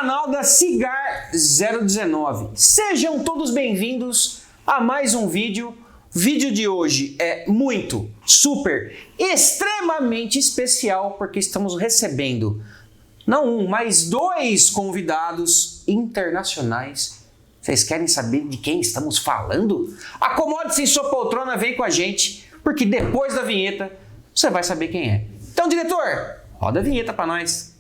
canal da Cigar 019. Sejam todos bem-vindos a mais um vídeo. O vídeo de hoje é muito, super, extremamente especial porque estamos recebendo não um, mas dois convidados internacionais. Vocês querem saber de quem estamos falando? Acomode-se em sua poltrona, vem com a gente, porque depois da vinheta você vai saber quem é. Então, diretor, roda a vinheta para nós.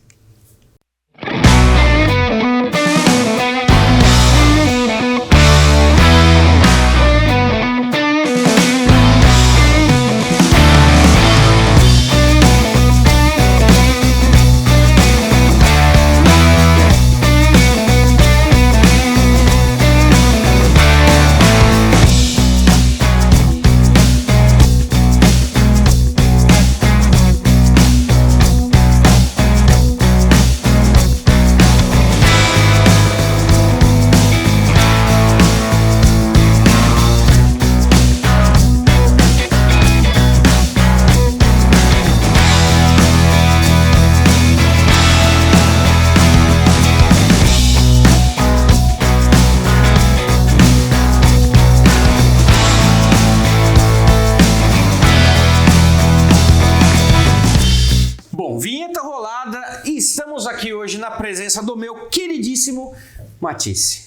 Estamos aqui hoje na presença do meu queridíssimo Matisse.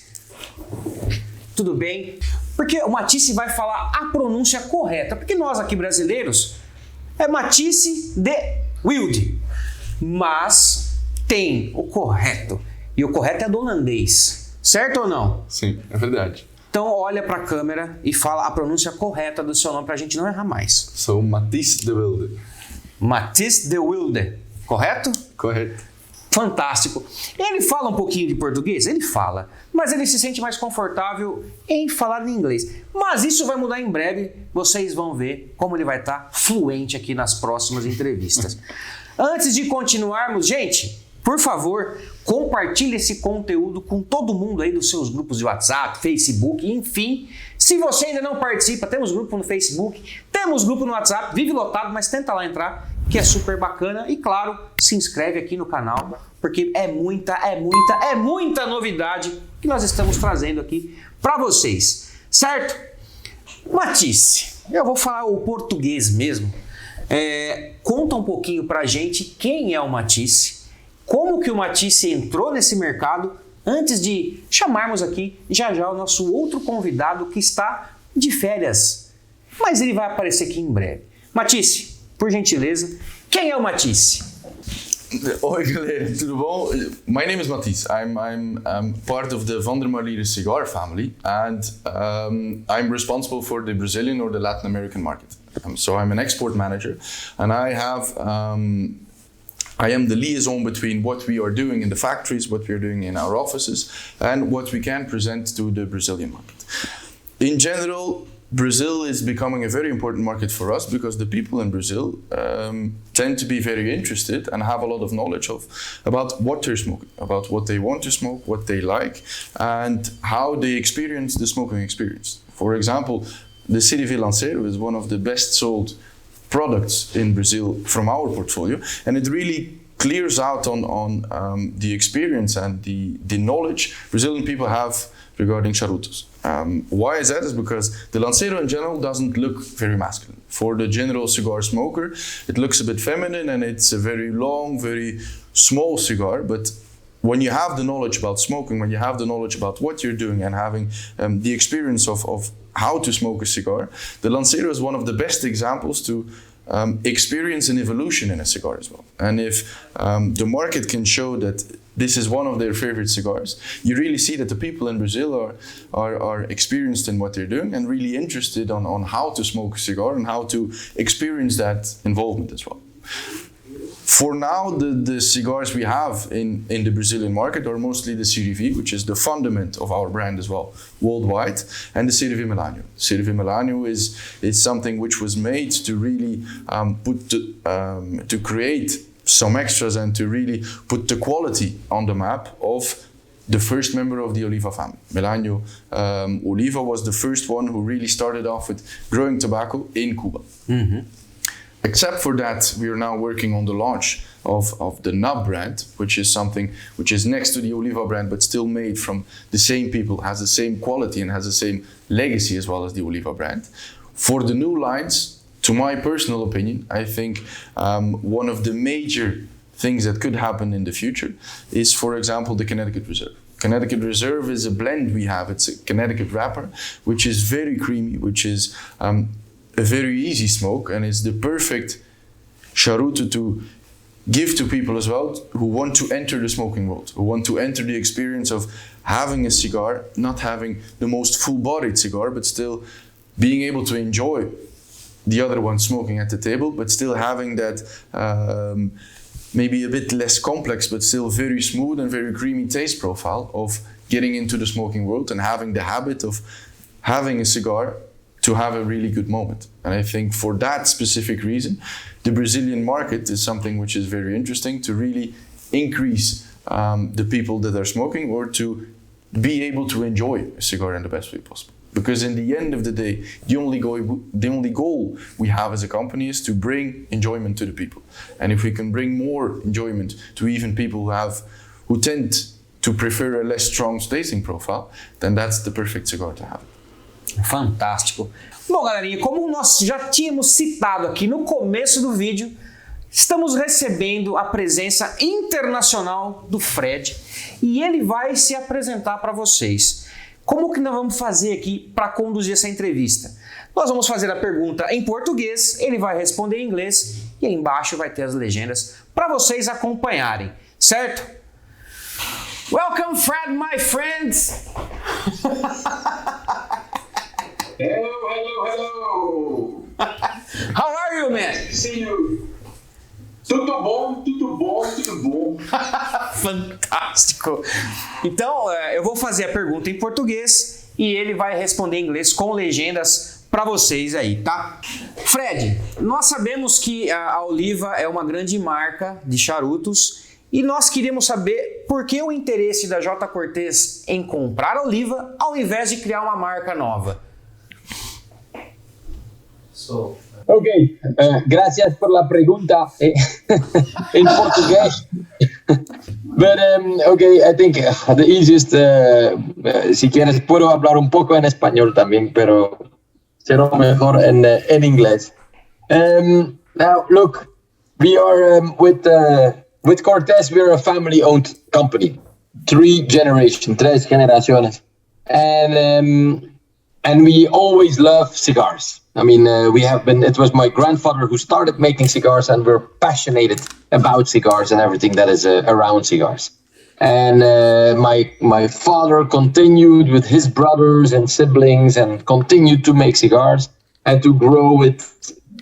Tudo bem? Porque o Matisse vai falar a pronúncia correta, porque nós aqui brasileiros é Matisse de Wilde, mas tem o correto, e o correto é do holandês, certo ou não? Sim, é verdade. Então olha para a câmera e fala a pronúncia correta do seu nome para a gente não errar mais. Sou Matisse de Wilde. Matisse de Wilde, correto? Correto. Fantástico. Ele fala um pouquinho de português? Ele fala, mas ele se sente mais confortável em falar em inglês. Mas isso vai mudar em breve, vocês vão ver como ele vai estar fluente aqui nas próximas entrevistas. Antes de continuarmos, gente, por favor, compartilhe esse conteúdo com todo mundo aí dos seus grupos de WhatsApp, Facebook, enfim. Se você ainda não participa, temos grupo no Facebook, temos grupo no WhatsApp, vive lotado, mas tenta lá entrar, que é super bacana. E claro, se inscreve aqui no canal, porque é muita novidade que nós estamos trazendo aqui para vocês, certo? Matisse, eu vou falar o português mesmo. Conta um pouquinho pra gente quem é o Matisse, como que o Matisse entrou nesse mercado, antes de chamarmos aqui já o nosso outro convidado que está de férias, mas ele vai aparecer aqui em breve. Matisse, por gentileza, quem é o Matisse? Oi galera, tudo bom? My name is Matisse. I'm part of the Vandermarliere cigar family, and I'm responsible for the Brazilian or the Latin American market. So I'm an export manager, and I am the liaison between what we are doing in the factories, what we are doing in our offices, and what we can present to the Brazilian market. In general, Brazil is becoming a very important market for us because the people in Brazil tend to be very interested and have a lot of knowledge about what they're smoking, about what they want to smoke, what they like, and how they experience the smoking experience. For example, the CDV Lanceiro is one of the best sold products in Brazil from our portfolio, and it really clears out on the experience and the knowledge Brazilian people have regarding charutos. Why is that? Is because the Lanceiro in general doesn't look very masculine. For the general cigar smoker, it looks a bit feminine and it's a very long, very small cigar. But when you have the knowledge about smoking, when you have the knowledge about what you're doing and having the experience of how to smoke a cigar, the Lanceiro is one of the best examples to experience an evolution in a cigar as well. And if the market can show that this is one of their favorite cigars, you really see that the people in Brazil are experienced in what they're doing and really interested on how to smoke a cigar and how to experience that involvement as well. For now, the cigars we have in the Brazilian market are mostly the CDV, which is the fundament of our brand as well, worldwide, and the CDV Melanio. CDV Melanio is something which was made to really to create some extras and to really put the quality on the map of the first member of the Oliva family. Melanio Oliva was the first one who really started off with growing tobacco in Cuba. Mm-hmm. Except for that, we are now working on the launch of the Nub brand, which is something which is next to the Oliva brand, but still made from the same people, has the same quality and has the same legacy as well as the Oliva brand. For the new lines, to my personal opinion, I think one of the major things that could happen in the future is, for example, the Connecticut Reserve. Connecticut Reserve is a blend we have. It's a Connecticut wrapper, which is very creamy, which is a very easy smoke, and is the perfect Charuto to give to people as well who want to enter the smoking world, who want to enter the experience of having a cigar, not having the most full-bodied cigar, but still being able to enjoy the other one smoking at the table, but still having that maybe a bit less complex, but still very smooth and very creamy taste profile of getting into the smoking world and having the habit of having a cigar to have a really good moment. And I think for that specific reason, the Brazilian market is something which is very interesting to really increase the people that are smoking, or to be able to enjoy a cigar in the best way possible. Because in the end of the day, the only goal we have as a company is to bring enjoyment to the people. And if we can bring more enjoyment to even people who tend to prefer a less strong tasting profile, then that's the perfect cigar to have. Fantástico. Bom, galerinha, como nós já tínhamos citado aqui no começo do vídeo, estamos recebendo a presença internacional do Fred e ele vai se apresentar para vocês. Como que nós vamos fazer aqui para conduzir essa entrevista? Nós vamos fazer a pergunta em português, ele vai responder em inglês e aí embaixo vai ter as legendas para vocês acompanharem, certo? Welcome, Fred, my friends! Hello, hello, hello! How are you, man? See you. Tudo bom, tudo bom, tudo bom. Fantástico! Então, eu vou fazer a pergunta em português e ele vai responder em inglês com legendas para vocês aí, tá? Fred, nós sabemos que a Oliva é uma grande marca de charutos e nós queríamos saber por que o interesse da J. Cortès em comprar a Oliva ao invés de criar uma marca nova. Ok, gracias por la pregunta en portugués. But okay, I think the easiest, si quieres puedo hablar un poco en español también, pero será mejor en inglés. Now, look, we are with Cortès, we're a family-owned company, tres generaciones, and we always love cigars. I mean, it was my grandfather who started making cigars, and we're passionate about cigars and everything that is around cigars. And my father continued with his brothers and siblings and continued to make cigars and to grow it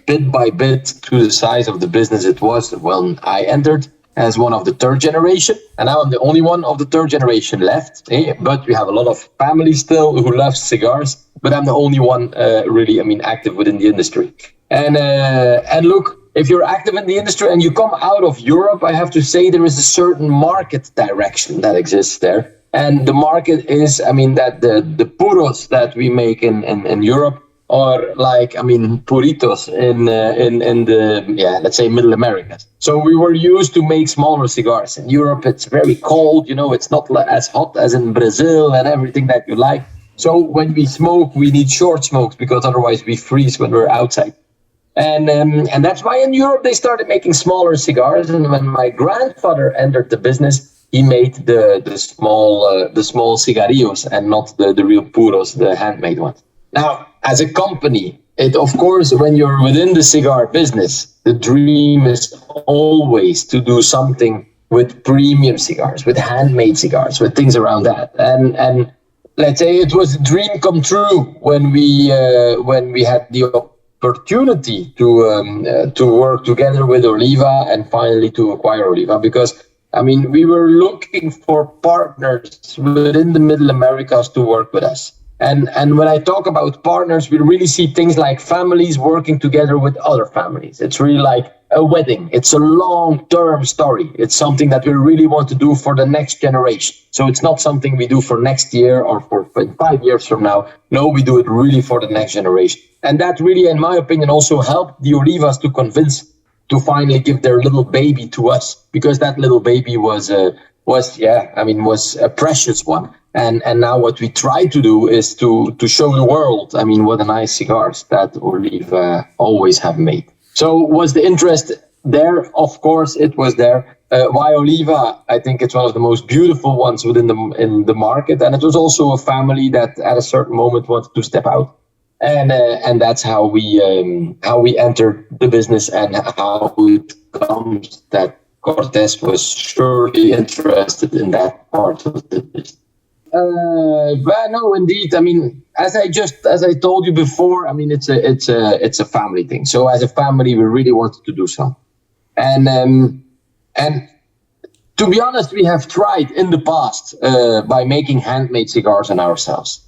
bit by bit to the size of the business it was when I entered as one of the third generation. And now I'm the only one of the third generation left. But we have a lot of families still who love cigars. But I'm the only one really, active within the industry. And look, if you're active in the industry and you come out of Europe, I have to say there is a certain market direction that exists there. And the market is, that the puros that we make in Europe are like, puritos in the, let's say Middle America. So we were used to make smaller cigars. In Europe, it's very cold, it's not as hot as in Brazil and everything that you like. So when we smoke, we need short smokes because otherwise we freeze when we're outside. And that's why in Europe they started making smaller cigars. And when my grandfather entered the business, he made the small cigarillos and not the real puros, the handmade ones. Now, as a company, of course, when you're within the cigar business, the dream is always to do something with premium cigars, with handmade cigars, with things around that. And let's say it was a dream come true when we had the opportunity to work together with Oliva and finally to acquire Oliva, because we were looking for partners within the Middle Americas to work with us. And when I talk about partners, we really see things like families working together with other families. It's really like a wedding. It's a long-term story. It's something that we really want to do for the next generation. So it's not something we do for next year or for 5 years from now. No, we do it really for the next generation. And that really, in my opinion, also helped the Olivas to convince to finally give their little baby to us, because that little baby was a precious one. And now what we try to do is to show the world, what a nice cigars that Oliva always have made. So was the interest there? Of course it was there. Why Oliva? I think it's one of the most beautiful ones in the market, and it was also a family that at a certain moment wanted to step out, and that's how we entered the business, and how it comes that Cortès was surely interested in that part of the business. But no, indeed. As I told you before, it's a family thing. So as a family, we really wanted to do so, and to be honest, we have tried in the past by making handmade cigars on ourselves,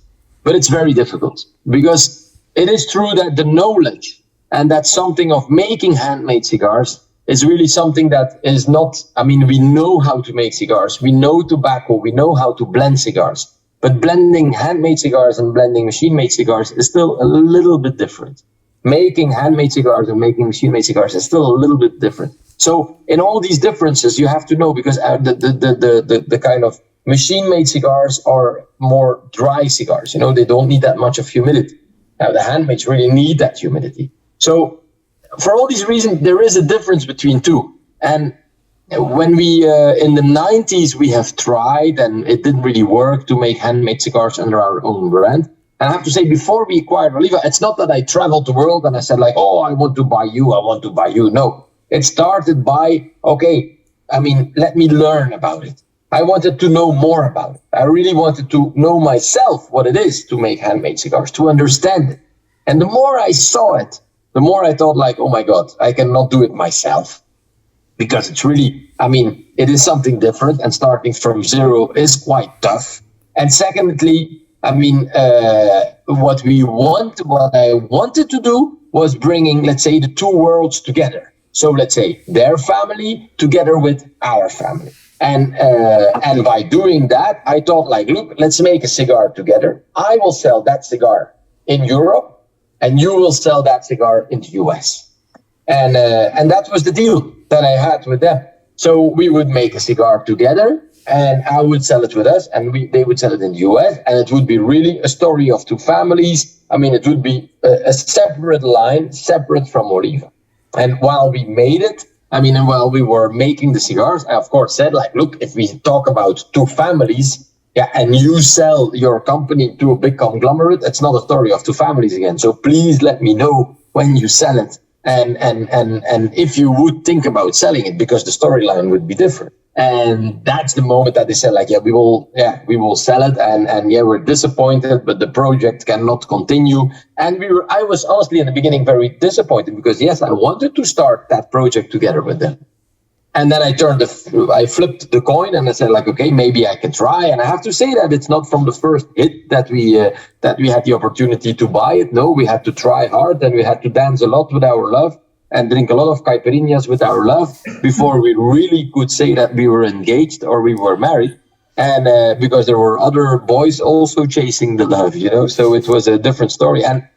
but it's very difficult, because it is true that the knowledge and that something of making handmade cigars is really something that is not, we know how to make cigars, we know tobacco, we know how to blend cigars, but blending handmade cigars and blending machine-made cigars is still a little bit different. Making handmade cigars and making machine-made cigars is still a little bit different. So in all these differences, you have to know, because the kind of machine-made cigars are more dry cigars. They don't need that much of humidity. Now the handmades really need that humidity. So for all these reasons, there is a difference between two. And when we, in the 90s, we have tried, and it didn't really work to make handmade cigars under our own brand. And I have to say, before we acquired Oliva, it's not that I traveled the world and I said I want to buy you. No, it started by, let me learn about it. I wanted to know more about it. I really wanted to know myself what it is to make handmade cigars, to understand it. And the more I saw it, the more I thought oh my God, I cannot do it myself. Because it's really, it is something different, and starting from zero is quite tough. And secondly, what I wanted to do was bringing, let's say, the two worlds together. So let's say their family together with our family. And by doing that, I thought look, let's make a cigar together. I will sell that cigar in Europe, and you will sell that cigar in the US. And that was the deal that I had with them. So we would make a cigar together, and I would sell it with us, and they would sell it in the US, and it would be really a story of two families. It would be a separate line, separate from Oliva. And while we made it, and while we were making the cigars, I of course said look, if we talk about two families, and you sell your company to a big conglomerate, it's not a story of two families again. So please let me know when you sell it. And if you would think about selling it, because the storyline would be different. And that's the moment that they said we will sell it. And we're disappointed, but the project cannot continue. And I was honestly in the beginning very disappointed, because yes, I wanted to start that project together with them. And then I flipped the coin, and I said okay, maybe I can try. And I have to say that it's not from the first hit that we had the opportunity to buy it. No, we had to try hard, and we had to dance a lot with our love and drink a lot of caipirinhas with our love before we really could say that we were engaged or we were married. And because there were other boys also chasing the love, so it was a different story. And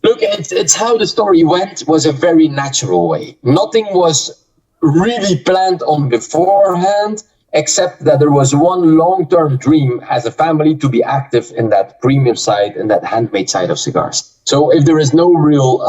look, it's how the story went was a very natural way. Nothing was really planned on beforehand, except that there was one long-term dream as a family to be active in that premium side and that handmade side of cigars. So if there is no real,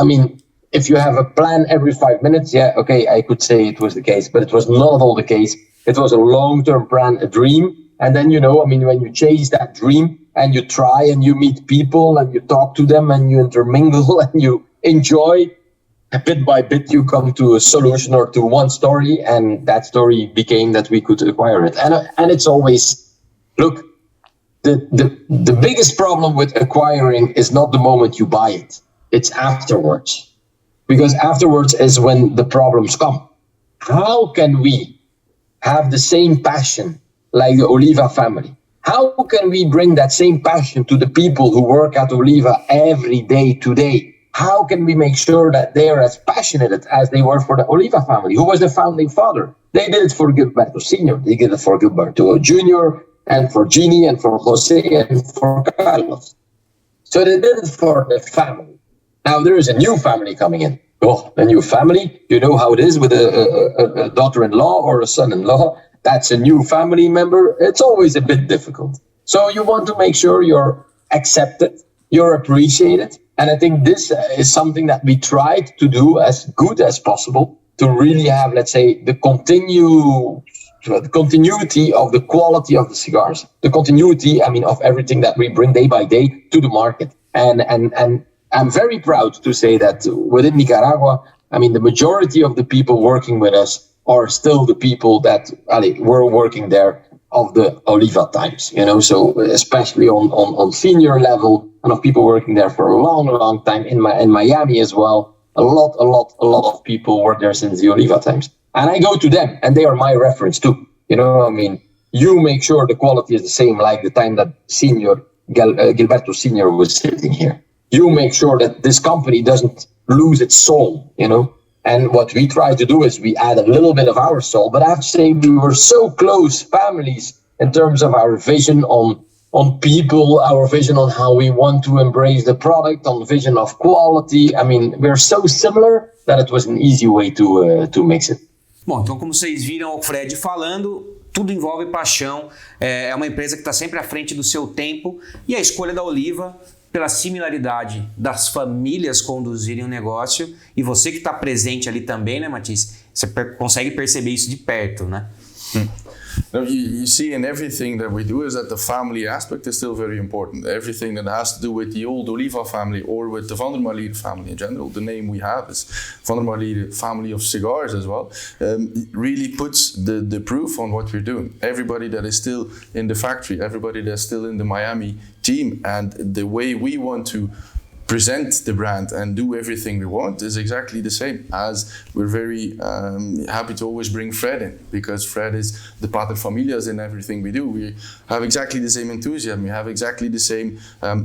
if you have a plan every 5 minutes, I could say it was the case, but it was not at all the case. It was a long-term plan, a dream. And then, when you chase that dream and you try and you meet people and you talk to them and you intermingle and you enjoy, bit by bit, you come to a solution or to one story, and that story became that we could acquire it. And it's always, look, the biggest problem with acquiring is not the moment you buy it. It's afterwards. Because afterwards is when the problems come. How can we have the same passion like the Oliva family? How can we bring that same passion to the people who work at Oliva every day today? How can we make sure that they are as passionate as they were for the Oliva family, who was the founding father? They did it for Gilberto Sr., they did it for Gilberto Jr., and for Ginny, and for Jose, and for Carlos. So they did it for the family. Now there is a new family coming in, Oh, a new family. You know how it is with a daughter-in-law or a son-in-law. That's a new family member. It's always a bit difficult. So you want to make sure you're accepted, you're appreciated. And I think this is something that we tried to do as good as possible to really have, let's say, the continuity of the quality of the cigars, the continuity, of everything that we bring day by day to the market. And I'm very proud to say that within Nicaragua, the majority of the people working with us are still the people that were working there of the Oliva times, so especially on senior level, and of people working there for a long, long time in Miami as well. A lot of people work there since the Oliva times. And I go to them, and they are my reference too. You make sure the quality is the same like the time that Senior Gilberto Senior was sitting here. You make sure that this company doesn't lose its soul, And what we try to do is we add a little bit of our soul. But I have to say we were so close families in terms of our vision on people, our vision on how we want to embrace the product, on the vision of quality. We're so similar that it was an easy way to mix it. Bom, então como vocês viram o Fred falando, tudo envolve paixão. É uma empresa que está sempre à frente do seu tempo. E a escolha da Oliva, pela similaridade das famílias conduzirem o negócio, e você que está presente ali também, né, Matisse? Você consegue perceber isso de perto, né? Now, you see in everything that we do is that the family aspect is still very important. Everything that has to do with the old Oliva family or with the Vandermarliere family in general, the name we have is Vandermarliere family of cigars as well, really puts the proof on what we're doing. Everybody that is still in the factory, everybody that's still in the Miami team, and the way we want to present the brand and do everything we want is exactly the same. As we're very happy to always bring Fred in, because Fred is the pater familias in everything we do. We have exactly the same enthusiasm, we have exactly the same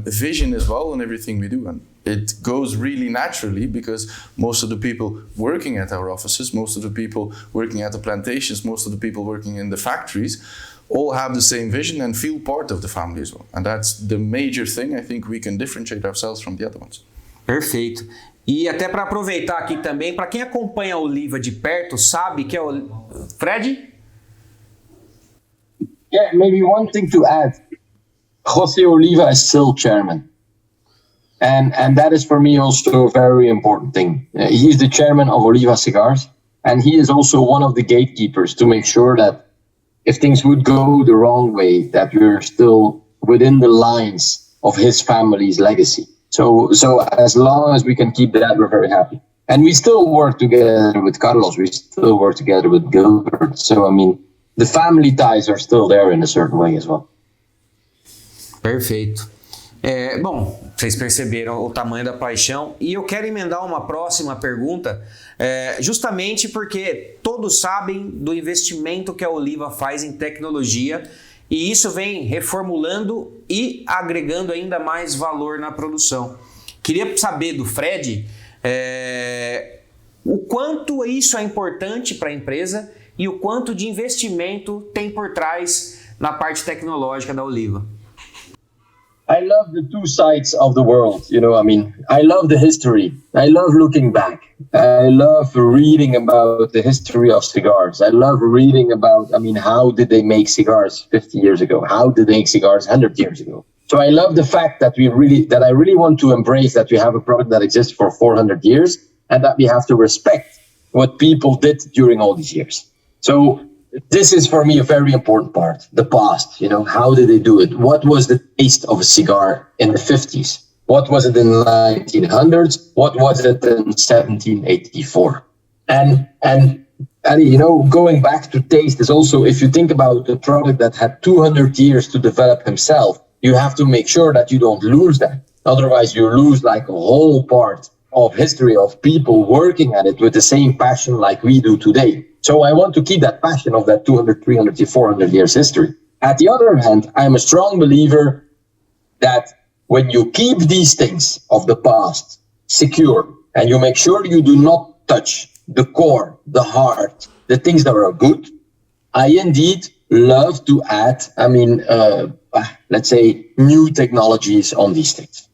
vision as well in everything we do. And it goes really naturally because most of the people working at our offices, most of the people working at the plantations, most of the people working in the factories all have the same vision and feel part of the family as well. And that's the major thing I think we can differentiate ourselves from the other ones. Perfeito. E até para aproveitar aqui também, para quem acompanha a Oliva de perto, sabe que é o Fred? Yeah, maybe one thing to add. José Oliva is still chairman. And that is for me also a very important thing. He's the chairman of Oliva Cigars, and he is also one of the gatekeepers to make sure that if things would go the wrong way, that we're still within the lines of his family's legacy. So as long as we can keep that, we're very happy. And we still work together with Carlos. We still work together with Gilbert. So, the family ties are still there in a certain way as well. Perfeito. Bom, vocês perceberam o tamanho da paixão e eu quero emendar uma próxima pergunta, justamente porque todos sabem do investimento que a Oliva faz em tecnologia e isso vem reformulando e agregando ainda mais valor na produção. Queria saber do Fred o quanto isso é importante para a empresa e o quanto de investimento tem por trás na parte tecnológica da Oliva. I love the two sides of the world, I love the history. I love looking back. I love reading about the history of cigars. I love reading about, how did they make cigars 50 years ago? How did they make cigars 100 years ago? So I love the fact that I really want to embrace that we have a product that exists for 400 years and that we have to respect what people did during all these years. So this is for me a very important part, the past, how did they do it? What was the taste of a cigar in the 50s? What was it in the 1900s? What was it in 1784? And going back to taste is also, if you think about a product that had 200 years to develop himself, you have to make sure that you don't lose that. Otherwise, you lose like a whole part of history of people working at it with the same passion like we do today. So I want to keep that passion of that 200, 300, 400 years history. At the other hand, I'm a strong believer that when you keep these things of the past secure and you make sure you do not touch the core, the heart, the things that are good, I indeed love to add, let's say, new technologies on these things.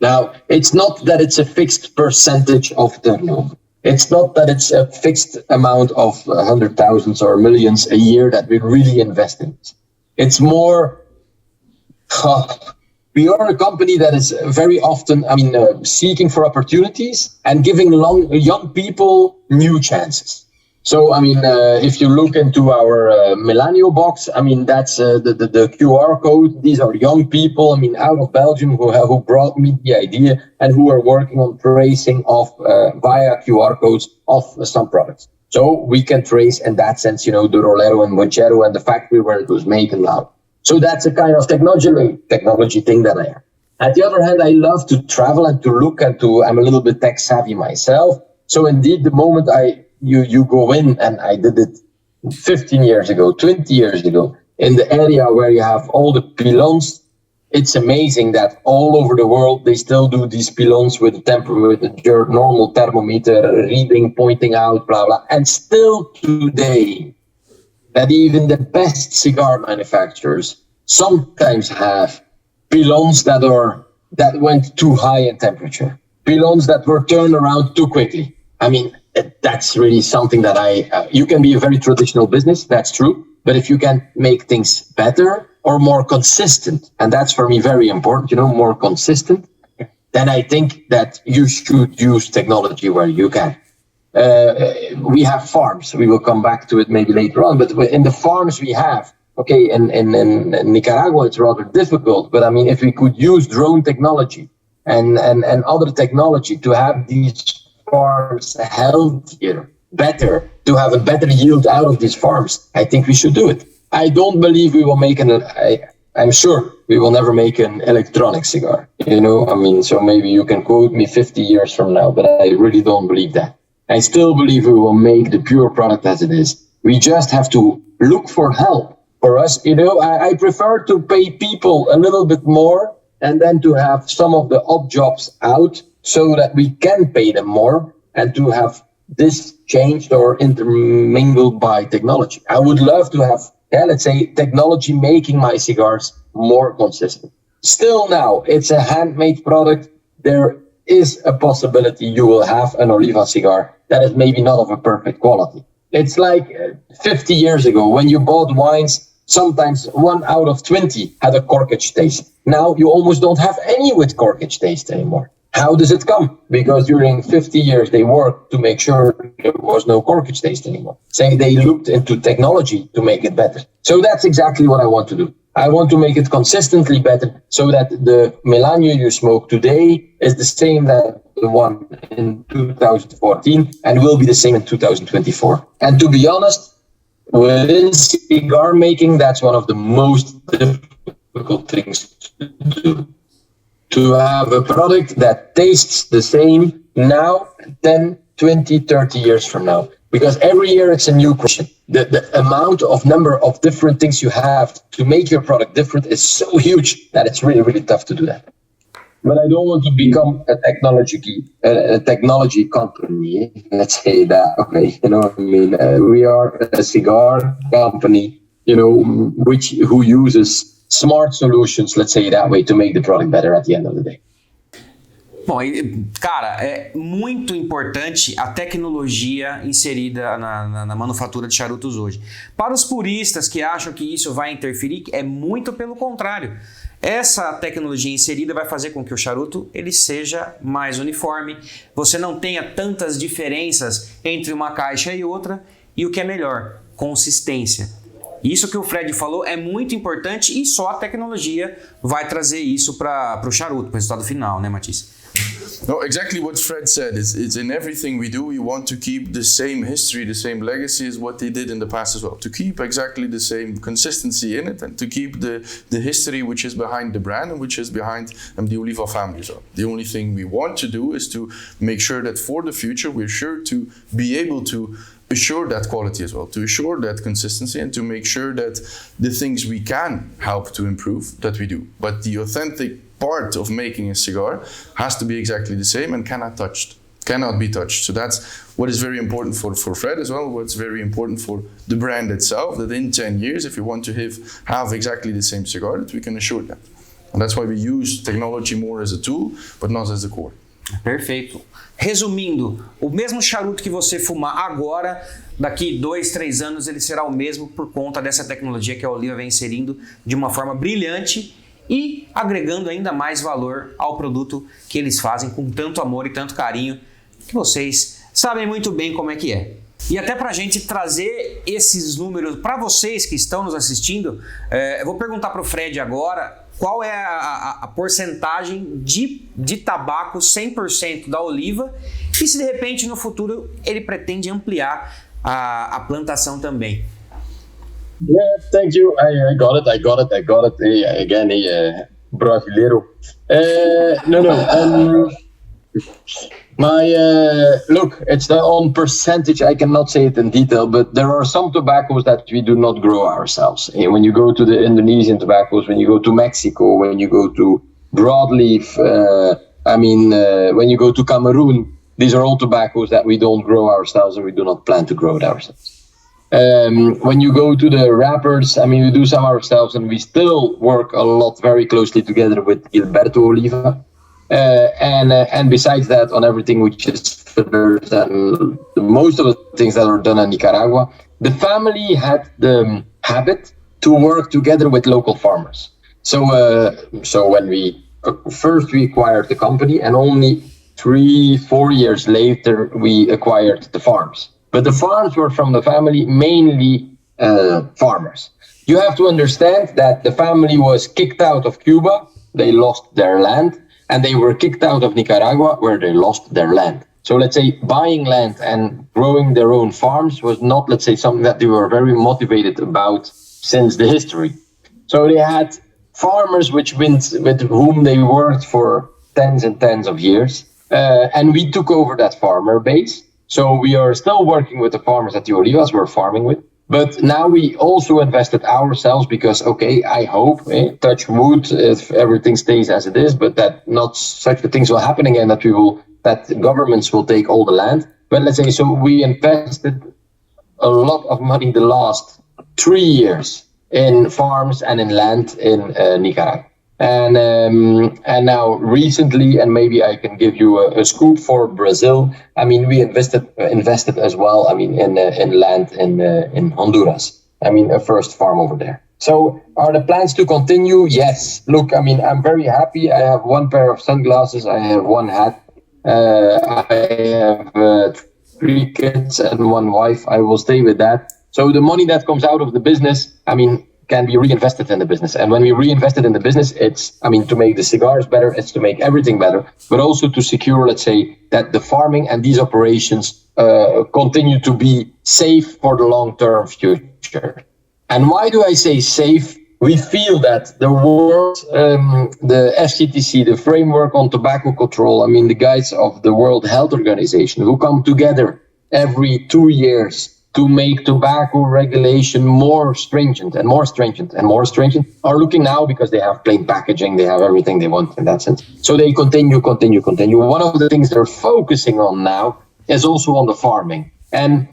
Now, it's not that it's a fixed percentage of turnover. It's not that it's a fixed amount of hundred thousands or millions a year that we really invest in. It's more, we are a company that is very often, seeking for opportunities and giving young people new chances. So, if you look into our Melanio box, that's the QR code. These are young people, out of Belgium who brought me the idea and who are working on tracing of via QR codes of some products. So we can trace in that sense, the Rolero and Bonchero and the factory where it was made and now. So that's a kind of technology thing that I have. At the other hand, I love to travel and to look and I'm a little bit tech savvy myself. So indeed, the moment you go in, and I did it 15 years ago, 20 years ago, in the area where you have all the pilons, it's amazing that all over the world, they still do these pilons with your normal thermometer, reading, pointing out, blah, blah. And still today, that even the best cigar manufacturers sometimes have pilons that went too high in temperature, pilons that were turned around too quickly. That's really something that you can be a very traditional business, that's true. But if you can make things better or more consistent, and that's for me very important, more consistent, then I think that you should use technology where you can. We have farms. We will come back to it maybe later on. But in the farms we have, in Nicaragua, it's rather difficult. But if we could use drone technology and other technology to have these farms healthier, better, to have a better yield out of these farms, I think we should do it. I don't believe we will make I'm sure we will never make an electronic cigar, so maybe you can quote me 50 years from now, but I really don't believe that. I still believe we will make the pure product as it is. We just have to look for help. For us, I prefer to pay people a little bit more and then to have some of the odd jobs out so that we can pay them more and to have this changed or intermingled by technology. I would love to have, let's say, technology making my cigars more consistent. Still now, it's a handmade product. There is a possibility you will have an Oliva cigar that is maybe not of a perfect quality. It's like 50 years ago when you bought wines, sometimes 1 out of 20 had a corkage taste. Now you almost don't have any with corkage taste anymore. How does it come? Because during 50 years, they worked to make sure there was no corkage taste anymore. Saying they looked into technology to make it better. So that's exactly what I want to do. I want to make it consistently better so that the Melanio you smoke today is the same as the one in 2014 and will be the same in 2024. And to be honest, within cigar making, that's one of the most difficult things to do. To have a product that tastes the same now, 10, 20, 30 years from now. Because every year it's a new question. The amount of number of different things you have to make your product different is so huge that it's really, really tough to do that. But I don't want to become a technology company. Let's say that, okay, we are a cigar company, who uses smart solutions, let's say that way, to make the product better at the end of the day. Bom, cara, é muito importante a tecnologia inserida na manufatura de charutos hoje. Para os puristas que acham que isso vai interferir, é muito pelo contrário. Essa tecnologia inserida vai fazer com que o charuto ele seja mais uniforme, você não tenha tantas diferenças entre uma caixa e outra, e o que é melhor, consistência. Isso que o Fred falou é muito importante e só a tecnologia vai trazer isso para o charuto, para o resultado final, né, Matisse? No, exactly what Fred said. It's in everything we do. We want to keep the same history, the same legacy as what they did in the past as well. To keep exactly the same consistency in it, and to keep the history which is behind the brand and which is behind the Oliva family as well. The only thing we want to do is to make sure that for the future we're sure to be able to assure that quality as well, to assure that consistency and to make sure that the things we can help to improve, that we do. But the authentic part of making a cigar has to be exactly the same and cannot be touched. So that's what is very important for Fred as well, what's very important for the brand itself, that in 10 years, if we want to have exactly the same cigar, that we can assure that. And that's why we use technology more as a tool, but not as the core. Perfeito. Resumindo, o mesmo charuto que você fumar agora, daqui 2, 3 anos ele será o mesmo por conta dessa tecnologia que a Oliva vem inserindo de uma forma brilhante e agregando ainda mais valor ao produto que eles fazem com tanto amor e tanto carinho, que vocês sabem muito bem como é que é. E até para a gente trazer esses números para vocês que estão nos assistindo, eu vou perguntar para o Fred agora qual é a porcentagem de tabaco 100% da Oliva e se de repente no futuro ele pretende ampliar a plantação também. Yeah, thank you. I got it. Again, brasileiro. Look, it's on percentage. I cannot say it in detail, but there are some tobaccos that we do not grow ourselves. When you go to the Indonesian tobaccos, when you go to Mexico, when you go to broadleaf, when you go to Cameroon, these are all tobaccos that we don't grow ourselves, and we do not plan to grow it ourselves. When you go to the wrappers, we do some ourselves, and we still work a lot very closely together with Gilberto Oliva. And besides that, on everything which is fillers and most of the things that are done in Nicaragua, the family had the habit to work together with local farmers. So when we acquired the company, and only 3-4 years later we acquired the farms. But the farms were from the family, mainly farmers. You have to understand that the family was kicked out of Cuba, they lost their land, and they were kicked out of Nicaragua, where they lost their land. So let's say buying land and growing their own farms was not, let's say, something that they were very motivated about since the history. So they had farmers with whom they worked for tens and tens of years, and we took over that farmer base. So we are still working with the farmers that the Olivas were farming with. But now we also invested ourselves because, I hope, touch wood, if everything stays as it is, but that not such things will happen again, that governments will take all the land. But let's say, so we invested a lot of money the last 3 years in farms and in land in Nicaragua. And now recently, and maybe I can give you a scoop for Brazil. We invested as well. In land in Honduras. A first farm over there. So are the plans to continue? Yes. Look, I'm very happy. I have 1 pair of sunglasses. I have 1 hat. I have 3 kids and 1 wife. I will stay with that. So the money that comes out of the business, can be reinvested in the business. And when we reinvest it in the business, it's, to make the cigars better, it's to make everything better, but also to secure, let's say, that the farming and these operations continue to be safe for the long-term future. And why do I say safe? We feel that the world, the FCTC, the Framework on Tobacco Control, the guys of the World Health Organization, who come together every 2 years to make tobacco regulation more stringent and more stringent and more stringent, are looking now because they have plain packaging, they have everything they want in that sense. So they continue. One of the things they're focusing on now is also on the farming. And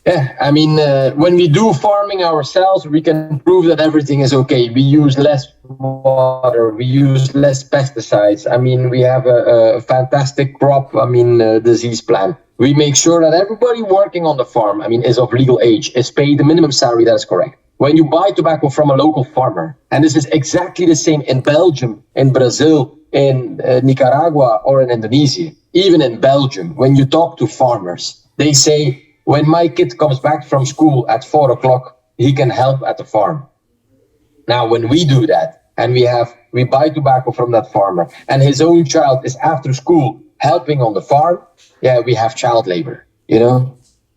when we do farming ourselves, we can prove that everything is okay. We use less water, we use less pesticides. We have a fantastic crop, disease plan. We make sure that everybody working on the farm, is of legal age, is paid the minimum salary that is correct. When you buy tobacco from a local farmer, and this is exactly the same in Belgium, in Brazil, in Nicaragua, or in Indonesia, even in Belgium, when you talk to farmers, they say, when my kid comes back from school at 4 o'clock, he can help at the farm. Now, when we do that, and we buy tobacco from that farmer, and his own child is after school helping on the farm, we have child labor,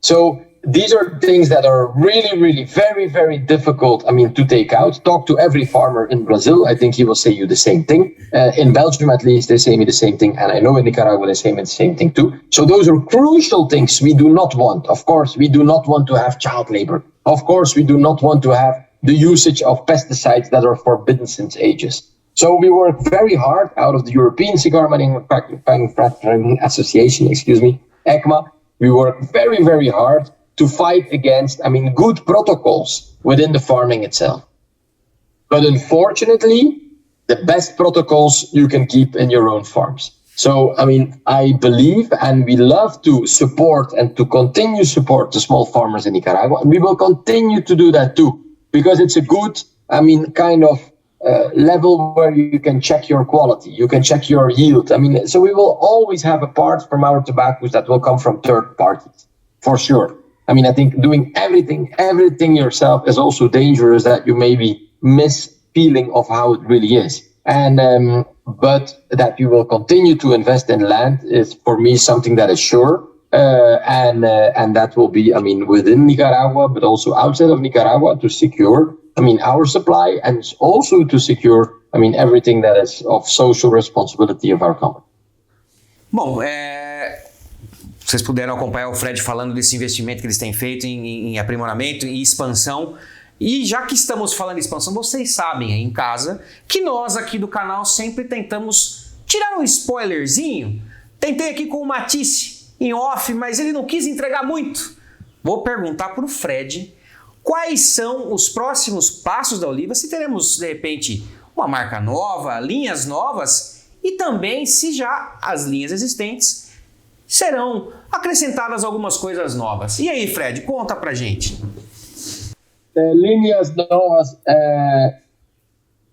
So these are things that are really, really very, very difficult, to take out. Talk to every farmer in Brazil. I think he will say you the same thing. In Belgium, at least, they say me the same thing. And I know in Nicaragua, they say me the same thing too. So those are crucial things we do not want. Of course, we do not want to have child labor. Of course, we do not want to have the usage of pesticides that are forbidden since ages. So we work very hard out of the European Cigar Manufacturing Association, ECMA. We work very, very hard to fight against, good protocols within the farming itself. But unfortunately, the best protocols you can keep in your own farms. So, I mean, I believe and we love to support and to continue support the small farmers in Nicaragua. And we will continue to do that too, because it's a good, I mean, kind of level where you can check your quality, you can check your yield. I mean, so we will always have a part from our tobaccos that will come from third parties, for sure. I mean, I think doing everything yourself is also dangerous, that you maybe miss feeling of how it really is. And but that you will continue to invest in land is, for me, something that is sure. And that will be, I mean, within Nicaragua, but also outside of Nicaragua, to secure, I mean, our supply, and also to secure, I mean, everything that is of social responsibility of our company. Bom, vocês puderam acompanhar o Fred falando desse investimento que eles têm feito em aprimoramento e expansão. E já que estamos falando em expansão, vocês sabem aí em casa que nós aqui do canal sempre tentamos tirar um spoilerzinho. Tentei aqui com o Matisse em off, mas ele não quis entregar muito. Vou perguntar para o Fred quais são os próximos passos da Oliva, se teremos de repente uma marca nova, linhas novas, e também se já as linhas existentes serão acrescentadas algumas coisas novas. E aí, Fred, conta pra gente. Linhas novas,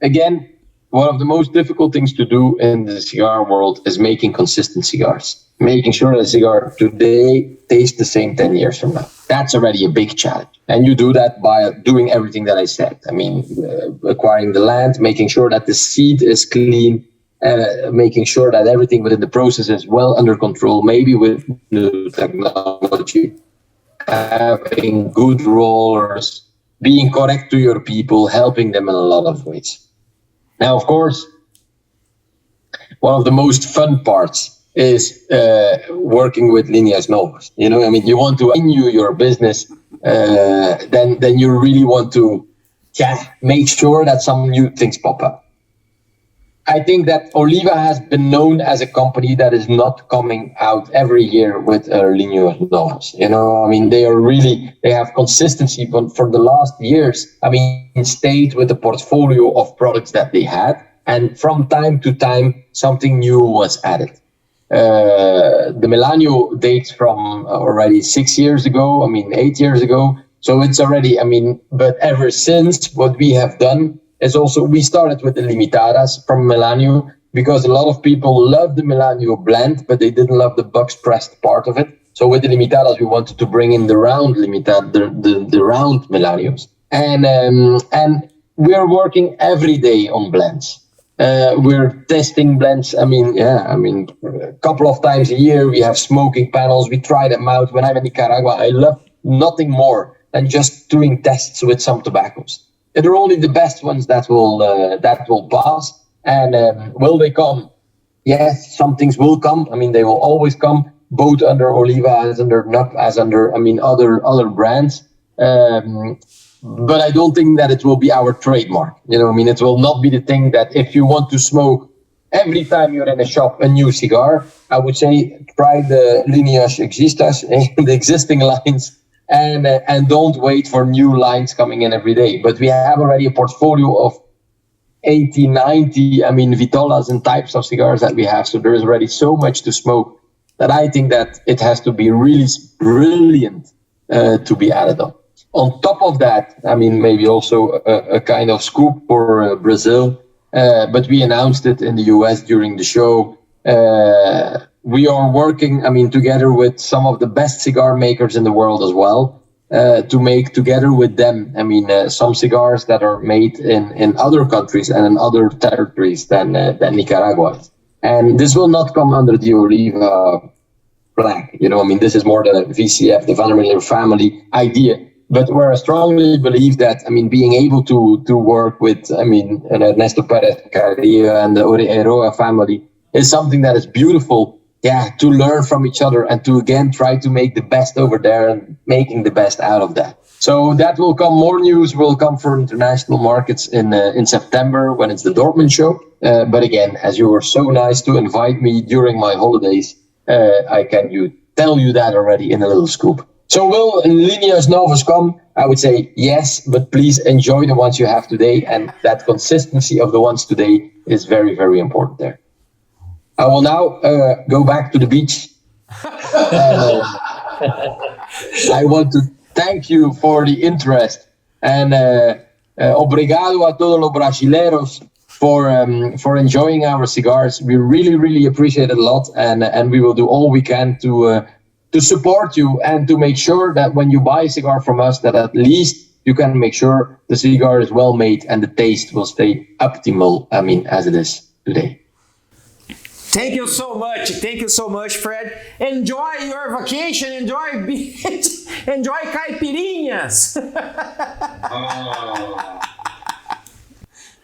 again, one of the most difficult things to do in the cigar world is making consistent cigars. Making sure that a cigar today tastes the same 10 years from now. That's already a big challenge. And you do that by doing everything that I said. I mean, acquiring the land, making sure that the seed is clean, making sure that everything within the process is well under control, maybe with new technology, having good rollers, being correct to your people, helping them in a lot of ways. Now, of course, one of the most fun parts is working with líneas novas. You know, I mean, you want to renew your business, then you really want to make sure that some new things pop up. I think that Oliva has been known as a company that is not coming out every year with líneas novas. You know, I mean, they have consistency, but for the last years, I mean, stayed with the portfolio of products that they had. And from time to time, something new was added. The Melanio dates from already 6 years ago, I mean 8 years ago. So it's already, I mean, but ever since, what we have done is also, we started with the limitadas from Melanio, because a lot of people love the Melanio blend, but they didn't love the box pressed part of it. So with the limitadas, we wanted to bring in the round limitada, the round Melanios. And we're working every day on blends. We're testing blends. I mean, a couple of times a year we have smoking panels. We try them out. When I'm in Nicaragua, I love nothing more than just doing tests with some tobaccos. They're only the best ones that will pass. And will they come? Yes, some things will come. I mean, they will always come, both under Oliva as under NUP, as under, I mean, other brands. But I don't think that it will be our trademark. You know, I mean, it will not be the thing that if you want to smoke every time you're in a shop a new cigar, I would say try the líneas existas, the existing lines, and don't wait for new lines coming in every day. But we have already a portfolio of 80, 90, I mean, vitolas and types of cigars that we have. So there is already so much to smoke that I think that it has to be really brilliant to be added on. On top of that, I mean, maybe also a kind of scoop for Brazil, but we announced it in the US during the show. We are working, I mean, together with some of the best cigar makers in the world as well, to make together with them, I mean, some cigars that are made in other countries and in other territories than Nicaragua. And this will not come under the Oliva flag. You know, I mean, this is more the VCF, the Vandermarliere family idea. But where I strongly believe that, I mean, being able to work with, I mean, Ernesto Perez Carrillo and the Eroa family is something that is beautiful, to learn from each other and to, again, try to make the best over there and making the best out of that. So that will come, more news will come for international markets in September when it's the Dortmund show. But again, as you were so nice to invite me during my holidays, I can tell you that already in a little scoop. So will líneas novas come? I would say yes, but please enjoy the ones you have today, and that consistency of the ones today is very, very important there. I will now go back to the beach. I want to thank you for the interest and obrigado a todos los brasileiros for enjoying our cigars. We really appreciate it a lot, and we will do all we can to support you and to make sure that when you buy a cigar from us, that at least you can make sure the cigar is well made and the taste will stay optimal. I mean, as it is today. Thank you so much, Fred. Enjoy your vacation, enjoy beach, enjoy caipirinhas.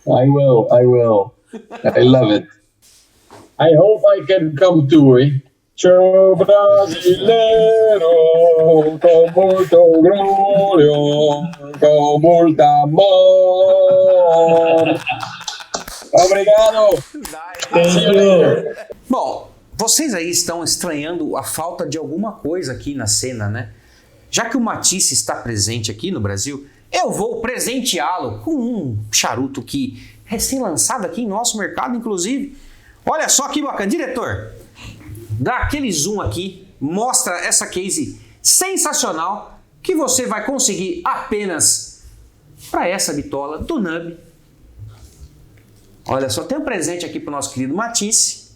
I will. I love it. I hope I can come too, eh? Sou brasileiro, com muito orgulho, com muito amor. Obrigado. Bom, vocês aí estão estranhando a falta de alguma coisa aqui na cena, né? Já que o Matisse está presente aqui no Brasil, eu vou presenteá-lo com um charuto que recém-lançado aqui em nosso mercado, inclusive. Olha só que bacana. Diretor, dá aquele zoom aqui, mostra essa case sensacional que você vai conseguir apenas para essa bitola do Nub. Olha só, tem um presente aqui para o nosso querido Matisse.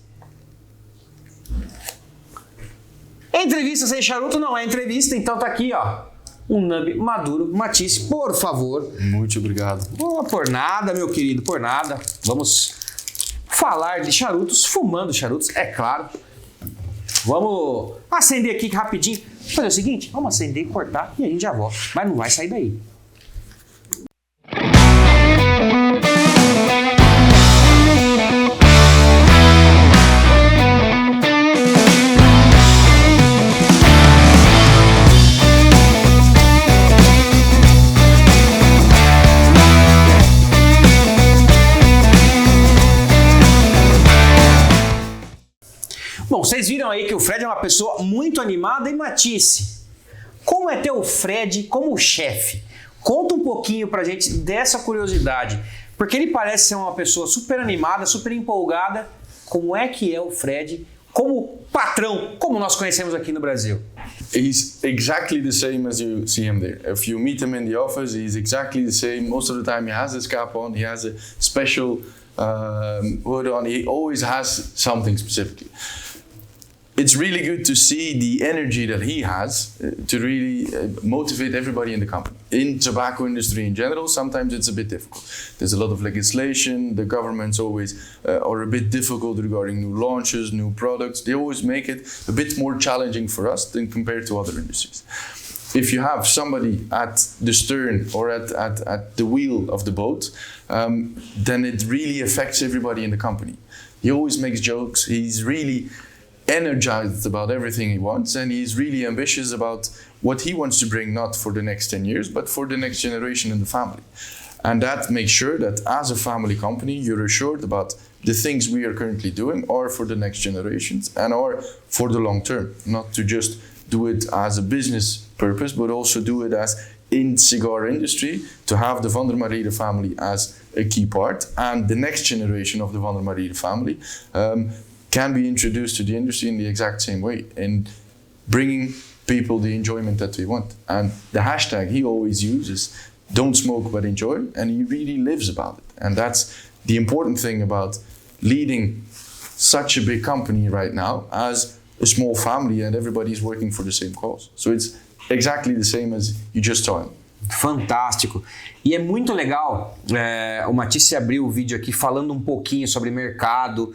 Entrevista sem charuto não é entrevista, então tá aqui, ó, um Nub maduro. Matisse, por favor. Muito obrigado. Oh, por nada, meu querido, por nada. Vamos falar de charutos, fumando charutos, é claro. Vamos acender aqui rapidinho. Fazer o seguinte, vamos acender e cortar e a gente já volta. Mas não vai sair daí. Bom, vocês viram aí que o Fred é uma pessoa muito animada e Matisse. Como é ter o Fred como chefe? Conta um pouquinho pra gente dessa curiosidade, porque ele parece ser uma pessoa super animada, super empolgada. Como é que é o Fred como patrão, como nós conhecemos aqui no Brasil? He's exactly the same as you see him there. If you meet him in the office, he's exactly the same. Most of the time he has his cap on, he has a special hood on, he always has something specifically. It's really good to see the energy that he has to really motivate everybody in the company. In tobacco industry in general, sometimes it's a bit difficult. There's a lot of legislation, the governments always are a bit difficult regarding new launches, new products. They always make it a bit more challenging for us than compared to other industries. If you have somebody at the stern or at the wheel of the boat, then it really affects everybody in the company. He always makes jokes, he's really energized about everything he wants, and he's really ambitious about what he wants to bring, not for the next 10 years, but for the next generation in the family. And that makes sure that as a family company, you're assured about the things we are currently doing are for the next generations and are for the long term, not to just do it as a business purpose, but also do it as in cigar industry, to have the Vandermarliere family as a key part, and the next generation of the Vandermarliere family can be introduced to the industry in the exact same way, in bringing people the enjoyment that we want. And the hashtag he always uses, don't smoke but enjoy, and he really lives about it. And that's the important thing about leading such a big company right now as a small family, and everybody's working for the same cause. So it's exactly the same as you just saw him. Fantástico. E é muito legal, o Matisse abriu o vídeo aqui falando um pouquinho sobre mercado,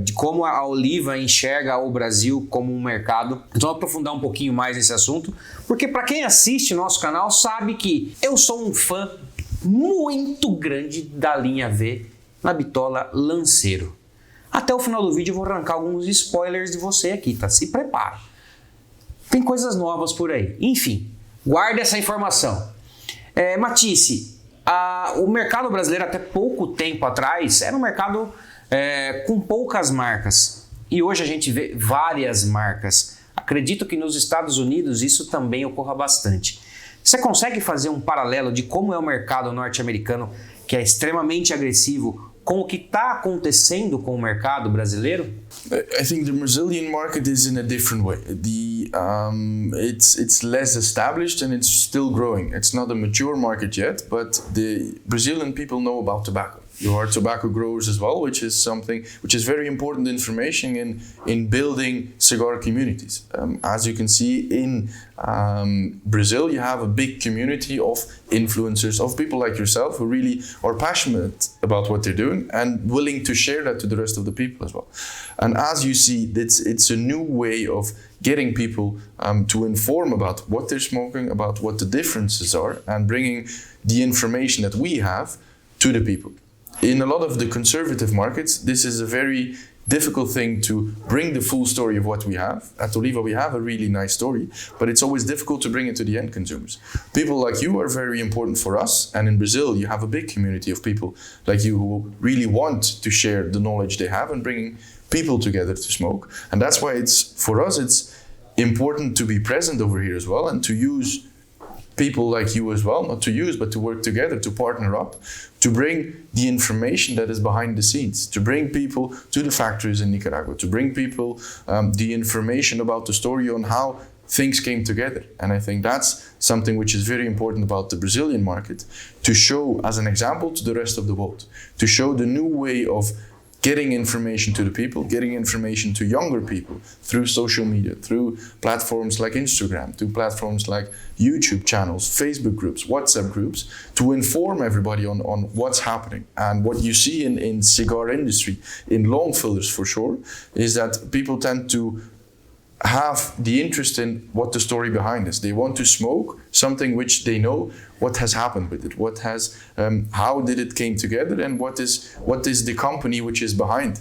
de como a Oliva enxerga o Brasil como um mercado. Então vou aprofundar um pouquinho mais nesse assunto, porque para quem assiste nosso canal sabe que eu sou um fã muito grande da linha V na bitola Lanceiro. Até o final do vídeo eu vou arrancar alguns spoilers de você aqui, tá? Se prepara. Tem coisas novas por aí. Enfim, guarda essa informação. Matisse, o mercado brasileiro até pouco tempo atrás era um mercado com poucas marcas. E hoje a gente vê várias marcas. Acredito que nos Estados Unidos isso também ocorra bastante. Você consegue fazer um paralelo de como é o mercado norte-americano, que é extremamente agressivo, com o que está acontecendo com o mercado brasileiro? I think the Brazilian market is in a different way. It's less established and it's still growing. It's not a mature market yet, but the Brazilian people know about tobacco. You are tobacco growers as well, which is very important information in building cigar communities. As you can see in Brazil, you have a big community of influencers, of people like yourself who really are passionate about what they're doing and willing to share that to the rest of the people as well. And as you see, it's a new way of getting people to inform about what they're smoking, about what the differences are, and bringing the information that we have to the people. In a lot of the conservative markets, this is a very difficult thing to bring the full story of what we have. At Oliva, we have a really nice story, but it's always difficult to bring it to the end consumers. People like you are very important for us, and in Brazil, you have a big community of people like you who really want to share the knowledge they have and bringing people together to smoke. And that's why for us, it's important to be present over here as well and to use people like you as well, not to use, but to work together, to partner up, to bring the information that is behind the scenes, to bring people to the factories in Nicaragua, to bring people the information about the story on how things came together. And I think that's something which is very important about the Brazilian market, to show as an example to the rest of the world, to show the new way of getting information to the people, getting information to younger people through social media, through platforms like Instagram, through platforms like YouTube channels, Facebook groups, WhatsApp groups, to inform everybody on what's happening. And what you see in cigar industry, in long fillers for sure, is that people tend to have the interest in what the story behind is. They want to smoke something which they know what has happened with it, what has, how did it came together, and what is the company which is behind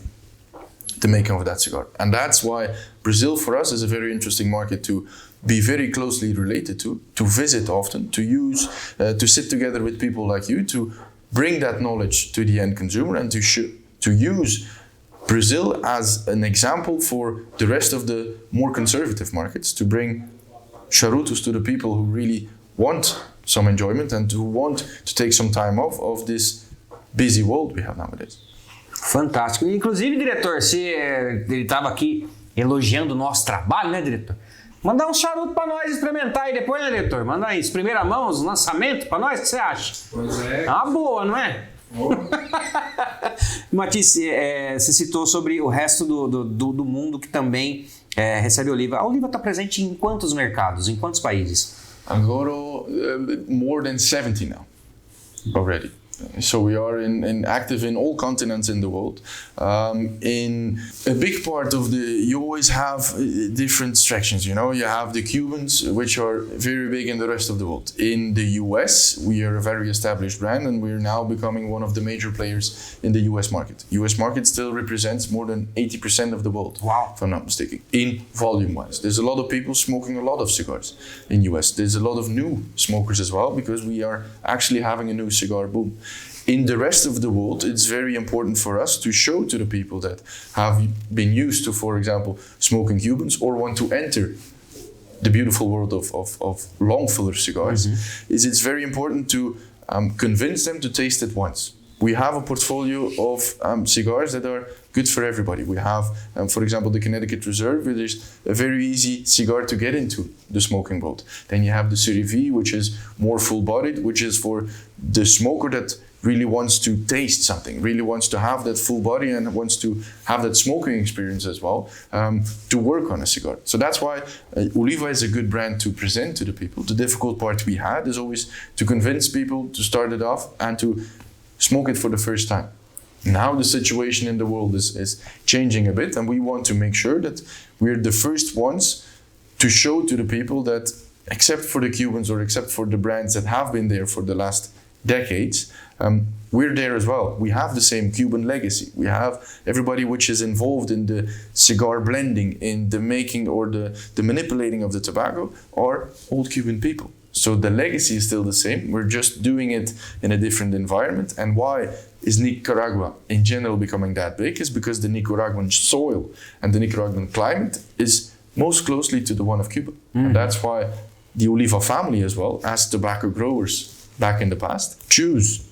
the making of that cigar. And that's why Brazil for us is a very interesting market to be very closely related to visit often, to use, to sit together with people like you, to bring that knowledge to the end consumer, and to use Brazil as an example for the rest of the more conservative markets, to bring charutos to the people who really want some enjoyment and who want to take some time off of this busy world we have nowadays. Fantástico. Inclusive, diretor, se ele estava aqui elogiando o nosso trabalho, né, diretor? Mandar um charuto para nós experimentar aí depois, né, diretor? Manda aí, primeira mão, os lançamentos para nós, o que você acha? Pois é. É uma boa, não é? Matisse, você citou sobre o resto do mundo que também recebe oliva. A oliva está presente em quantos mercados, em quantos países? Agora, more than 70 now already. So we are active in all continents in the world. In a big part of you always have different sections, you know. You have the Cubans, which are very big in the rest of the world. In the US, we are a very established brand, and we're now becoming one of the major players in the US market. US market still represents more than 80% of the world, wow, if I'm not mistaken, in volume-wise. There's a lot of people smoking a lot of cigars in US. There's a lot of new smokers as well, because we are actually having a new cigar boom. In the rest of the world, it's very important for us to show to the people that have been used to, for example, smoking Cubans or want to enter the beautiful world of long filler cigars, it's very important to convince them to taste it once. We have a portfolio of cigars that are good for everybody. We have, for example, the Connecticut Reserve, which is a very easy cigar to get into the smoking world. Then you have the Serie V, which is more full-bodied, which is for the smoker that really wants to taste something, really wants to have that full body and wants to have that smoking experience as well, to work on a cigar. So that's why Oliva is a good brand to present to the people. The difficult part we had is always to convince people to start it off and to smoke it for the first time. Now the situation in the world is changing a bit, and we want to make sure that we're the first ones to show to the people that, except for the Cubans or except for the brands that have been there for the last decades, we're there as well. We have the same Cuban legacy. We have everybody which is involved in the cigar blending, in the making or the manipulating of the tobacco, are old Cuban people. So the legacy is still the same. We're just doing it in a different environment. And why is Nicaragua in general becoming that big? Is because the Nicaraguan soil and the Nicaraguan climate is most closely to the one of Cuba. And that's why the Oliva family as well, as tobacco growers back in the past, choose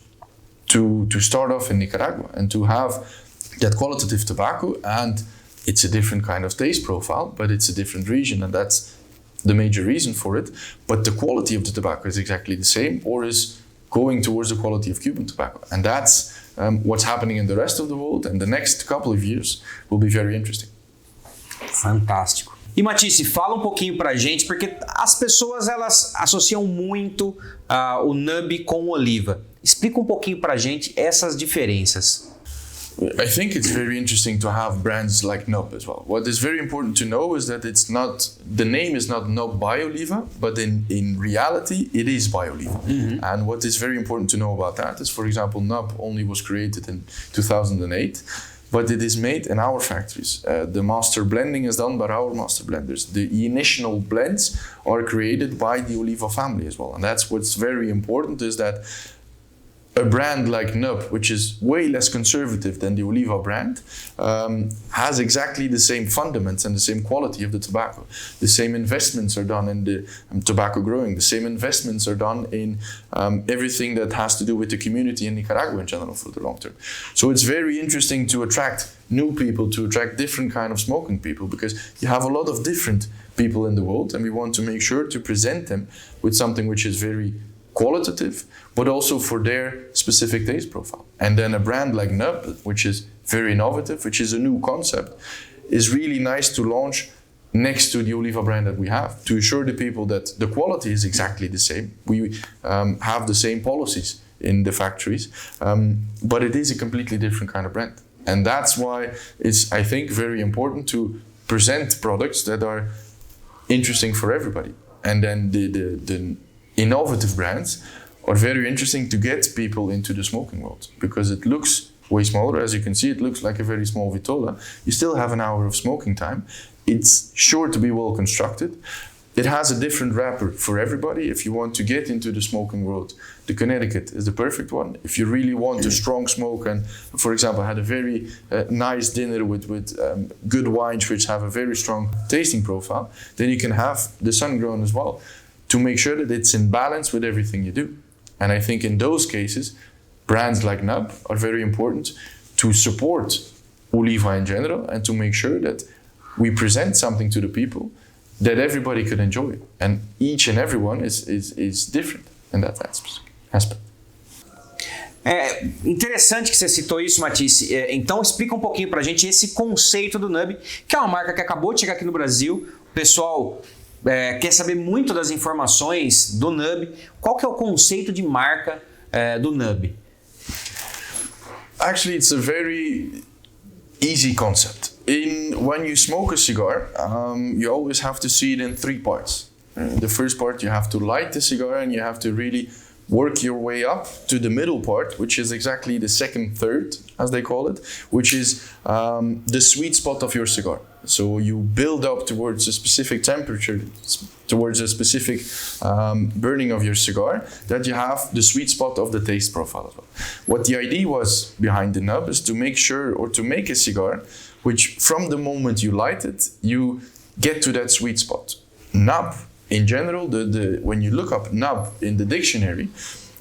to start off in Nicaragua and to have that qualitative tobacco. And it's a different kind of taste profile, but it's a different region, and that's the major reason for it. But the quality of the tobacco is exactly the same, or is going towards the quality of Cuban tobacco. And that's what's happening in the rest of the world, and the next couple of years will be very interesting. Fantástico. E Matisse, fala um pouquinho pra gente, porque as pessoas elas associam muito o nub com o oliva. Explica um pouquinho pra gente essas diferenças. I think it's very interesting to have brands like Nub as well. What is very important to know is that the name is not Nub by Oliva, but in reality, it is by Oliva. Mm-hmm. And what is very important to know about that is, for example, Nub only was created in 2008, but it is made in our factories. The master blending is done by our master blenders. The initial blends are created by the Oliva family as well. And that's what's very important, is that a brand like Nub, which is way less conservative than the Oliva brand, has exactly the same fundamentals and the same quality of the tobacco. The same investments are done in the tobacco growing. The same investments are done in everything that has to do with the community in Nicaragua in general for the long term. So it's very interesting to attract new people, to attract different kind of smoking people, because you have a lot of different people in the world, and we want to make sure to present them with something which is very qualitative, but also for their specific taste profile. And then a brand like Nub, which is very innovative, which is a new concept, is really nice to launch next to the Oliva brand that we have, to assure the people that the quality is exactly the same. We have the same policies in the factories, but it is a completely different kind of brand. And that's why it's, I think, very important to present products that are interesting for everybody. And then the innovative brands are very interesting to get people into the smoking world, because it looks way smaller. As you can see, it looks like a very small Vitola. You still have an hour of smoking time. It's sure to be well constructed. It has a different wrapper for everybody. If you want to get into the smoking world, the Connecticut is the perfect one. If you really want a strong smoke and, for example, had a very nice dinner with good wines which have a very strong tasting profile, then you can have the sun-grown as well, to make sure that it's in balance with everything you do. And I think in those cases, brands like Nub are very important to support Oliva in general, and to make sure that we present something to the people that everybody could enjoy. And each and every one is different in that aspect. É interessante que você citou isso, Matisse. Então explica um pouquinho pra gente esse conceito do Nub, que é uma marca que acabou de chegar aqui no Brasil. O pessoal quer saber muito das informações do Nub. Qual que é o conceito de marca do Nub? Actually, it's a very easy concept. When you smoke a cigar, you always have to see it in three parts. The first part, you have to light the cigar, and you have to really work your way up to the middle part, which is exactly the second third, as they call it, which is the sweet spot of your cigar. So you build up towards a specific temperature, towards a specific burning of your cigar, that you have the sweet spot of the taste profile as well. What the idea was behind the Nub is to make sure, or to make a cigar which from the moment you light it, you get to that sweet spot. Nub, in general, when you look up Nub in the dictionary,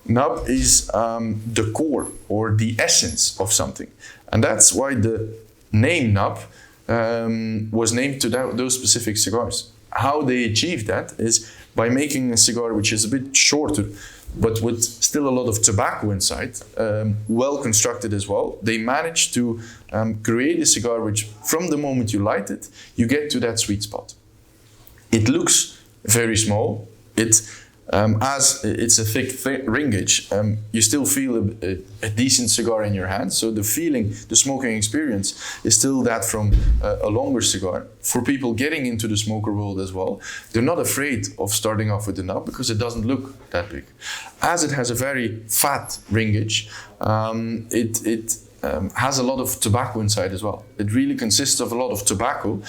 Nub is the core or the essence of something. And that's why the name Nub was named to those specific cigars. How they achieved that is by making a cigar which is a bit shorter, but with still a lot of tobacco inside, well constructed as well. They managed to create a cigar which, from the moment you light it, you get to that sweet spot. It looks very small. As it's a thick ring gauge, you still feel a decent cigar in your hand. So the feeling, the smoking experience is still that from a longer cigar. For people getting into the smoker world as well, they're not afraid of starting off with the Nub because it doesn't look that big. As it has a very fat ring gauge, it has a lot of tobacco inside as well. It really consists of a lot of tobacco.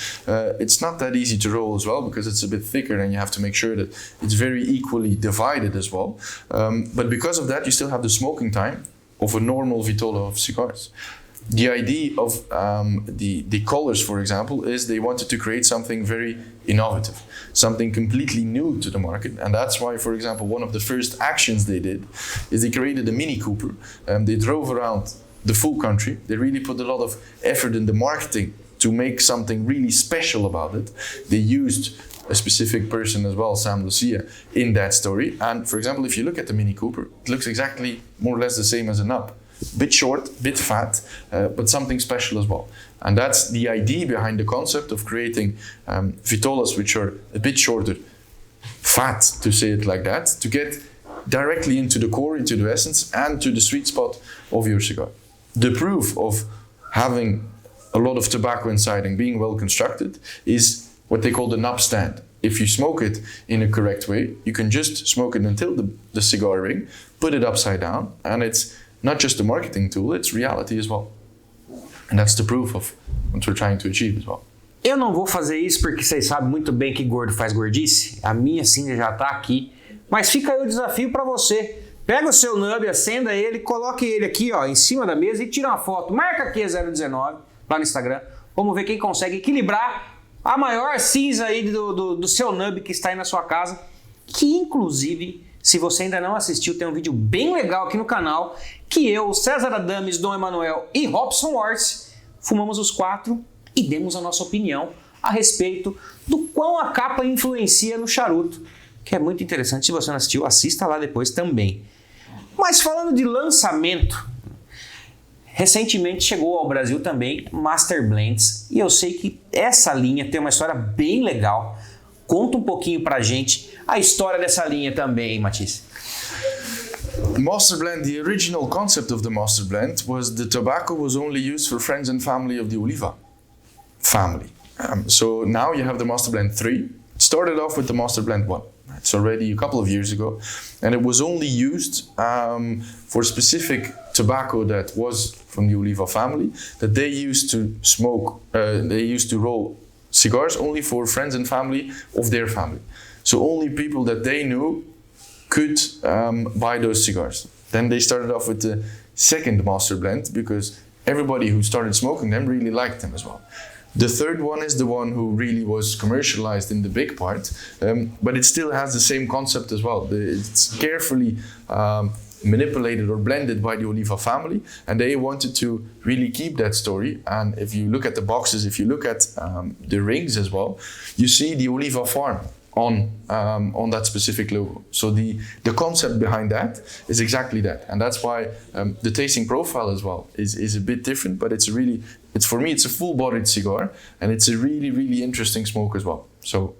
It's not that easy to roll as well because it's a bit thicker, and you have to make sure that it's very equally divided as well. But because of that, you still have the smoking time of a normal Vitola of cigars. the idea of the colors, for example, is they wanted to create something very innovative, something completely new to the market. And that's why, for example, one of the first actions they did is they created a Mini Cooper. They drove around the full country. They really put a lot of effort in the marketing to make something really special about it. They used a specific person as well, Sam Lucia, in that story. And for example, if you look at the Mini Cooper, it looks exactly more or less the same as a nub. Bit short, bit fat, but something special as well. And that's the idea behind the concept of creating vitolas which are a bit shorter, fat, to say it like that, to get directly into the core, into the essence, and to the sweet spot of your cigar. The proof of having a lot of tobacco inside and being well constructed is what they call the knob stand. If you smoke it in a correct way, you can just smoke it until the cigar ring, put it upside down, and it's not just a marketing tool, it's reality as well. And that's the proof of what we're trying to achieve as well. Eu não vou fazer isso porque vocês sabem muito bem que gordo faz gordice. A minha cinza já tá aqui. Mas fica aí o desafio para você. Pega o seu nub, acenda ele, coloque ele aqui ó, em cima da mesa e tira uma foto. Marca aqui 019 lá no Instagram. Vamos ver quem consegue equilibrar a maior cinza aí do seu nub que está aí na sua casa. Que inclusive, se você ainda não assistiu, tem um vídeo bem legal aqui no canal que eu, César Adames, Dom Emanuel e Robson Orts fumamos os 4 e demos a nossa opinião a respeito do quão a capa influencia no charuto, que é muito interessante. Se você não assistiu, assista lá depois também. Mas falando de lançamento, recentemente chegou ao Brasil também Master Blends e eu sei que essa linha tem uma história bem legal. Conta um pouquinho pra gente a história dessa linha também, Matisse. Master Blend, the original concept of the Master Blend was the tobacco was only used for friends and family of the Oliva family. So now you have the Master Blend 3. It started off with the Master Blend 1. It's already a couple of years ago. And it was only used for specific tobacco that was from the Oliva family, that they used to smoke, they used to roll cigars only for friends and family of their family. So only people that they knew could buy those cigars. Then they started off with the second Master Blend because everybody who started smoking them really liked them as well. The third one is the one who really was commercialized in the big part, but it still has the same concept as well. It's carefully manipulated or blended by the Oliva family, and they wanted to really keep that story. And if you look at the boxes, if you look at the rings as well, you see the Oliva farm on that specific logo. So the concept behind that is exactly that, and that's why the tasting profile as well is a bit different. But it's for me it's a full-bodied cigar, and it's a really interesting smoke as well. So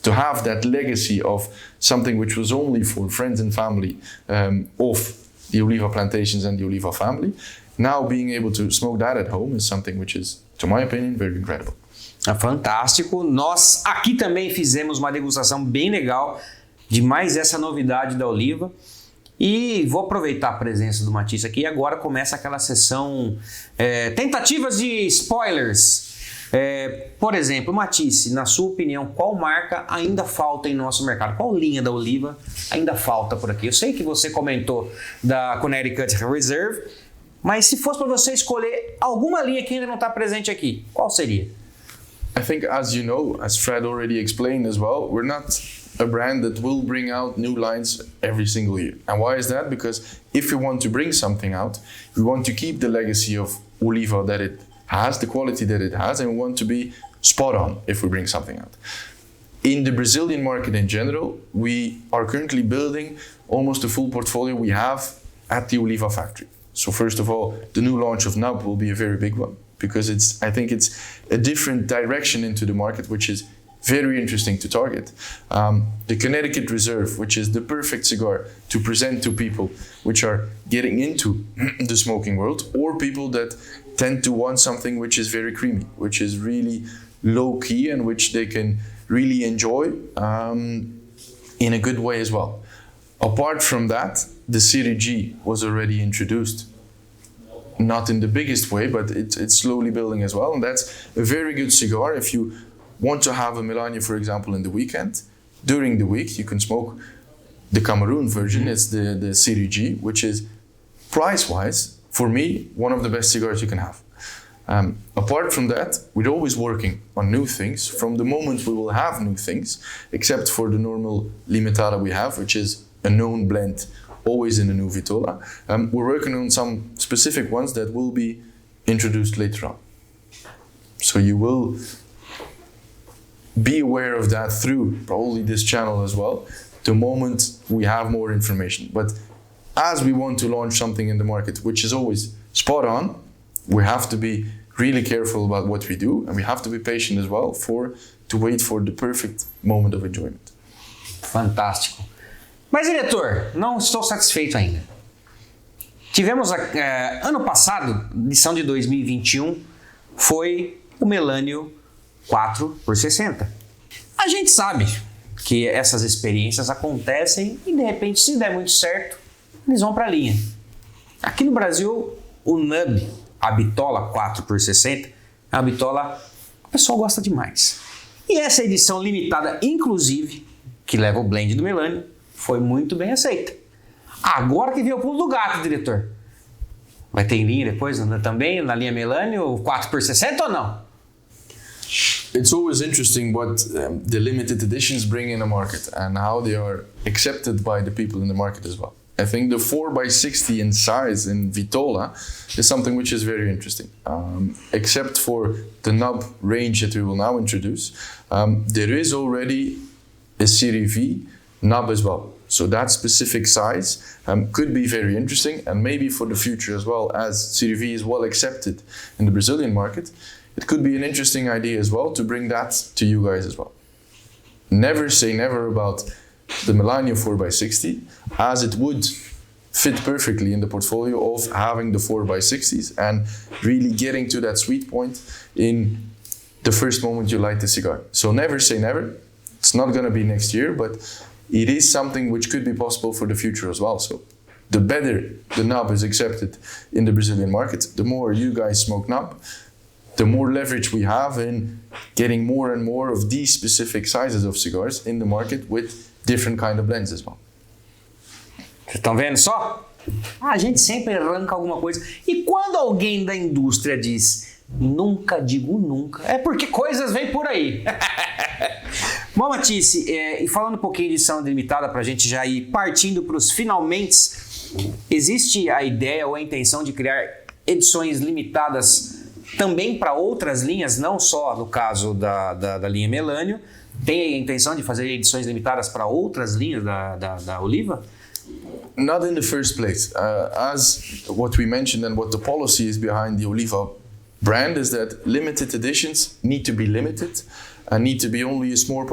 to have that legacy of something which was only for friends and family of the Oliva plantations and the Oliva family, now being able to smoke that at home is something which is, to my opinion, very incredible. É fantástico. Nós aqui também fizemos uma degustação bem legal de mais essa novidade da Oliva. E vou aproveitar a presença do Matisse aqui e agora começa aquela sessão tentativas de spoilers. Por exemplo, Matisse, na sua opinião, qual marca ainda falta em nosso mercado? Qual linha da Oliva ainda falta por aqui? Eu sei que você comentou da Connecticut Reserve, mas se fosse para você escolher alguma linha que ainda não está presente aqui, qual seria? I think, as you know, as Fred already explained as well, we're not a brand that will bring out new lines every single year. And why is that? Because if we want to bring something out, we want to keep the legacy of Oliva that it has, the quality that it has, and we want to be spot on if we bring something out. In the Brazilian market in general, we are currently building almost the full portfolio we have at the Oliva factory. So first of all, the new launch of Nub will be a very big one, because I think it's a different direction into the market, which is very interesting to target. The Connecticut Reserve, which is the perfect cigar to present to people which are getting into the smoking world, or people that tend to want something which is very creamy, which is really low key and which they can really enjoy in a good way as well. Apart from that, the Series G was already introduced. Not in the biggest way, but it's slowly building as well. And that's a very good cigar. If you want to have a Melania, for example, in the weekend, during the week, you can smoke the Cameroon version. It's the Series G, which is price-wise for me, one of the best cigars you can have. Apart from that, we're always working on new things from the moment we will have new things, except for the normal limitada we have, which is a known blend, always in a new vitola. We're working on some specific ones that will be introduced later on. So you will be aware of that through probably this channel as well, the moment we have more information. But as we want to launch something in the market, which is always spot on, we have to be really careful about what we do, and we have to be patient as well to wait for the perfect moment of enjoyment. Fantástico. Mas, diretor, não estou satisfeito ainda. Tivemos, ano passado, edição de 2021, foi o Melânio 4x60. A gente sabe que essas experiências acontecem e, de repente, se der muito certo, eles vão para a linha. Aqui no Brasil, o nub, a bitola 4x60, é uma bitola que o pessoal gosta demais. E essa edição limitada, inclusive, que leva o blend do Melânio, foi muito bem aceita. Agora que veio o pulo do gato, diretor. Vai ter linha depois também, na linha Melânio, 4x60 ou não? It's always interesting what the limited editions bring in the market and how they are accepted by the people in the market as well. I think the 4x60 in size in Vitola is something which is very interesting. Except for the nub range that we will now introduce, there is already a Series V nub as well. So that specific size could be very interesting, and maybe for the future as well, as Series V is well accepted in the Brazilian market, it could be an interesting idea as well to bring that to you guys as well. Never say never about the Melânio 4x60, as it would fit perfectly in the portfolio of having the 4x60s and really getting to that sweet point in the first moment you light the cigar. So never say never. It's not going to be next year, but it is something which could be possible for the future as well. So the better the nub is accepted in the Brazilian market, the more you guys smoke nub, the more leverage we have in getting more and more of these specific sizes of cigars in the market with different kind of blends as well. Vocês estão vendo só? A gente sempre arranca alguma coisa. E quando alguém da indústria diz nunca digo nunca, é porque coisas vêm por aí. Bom, Matisse, e falando um pouquinho de edição limitada para a gente já ir partindo para os finalmente, existe a ideia ou a intenção de criar edições limitadas também para outras linhas, não só no caso da linha Melânio? Tem a intenção de fazer edições limitadas para outras linhas da Oliva? Not in the first place. As what we mentioned and what the policy is behind the Oliva brand is that limited editions need to be limited and need to be only a small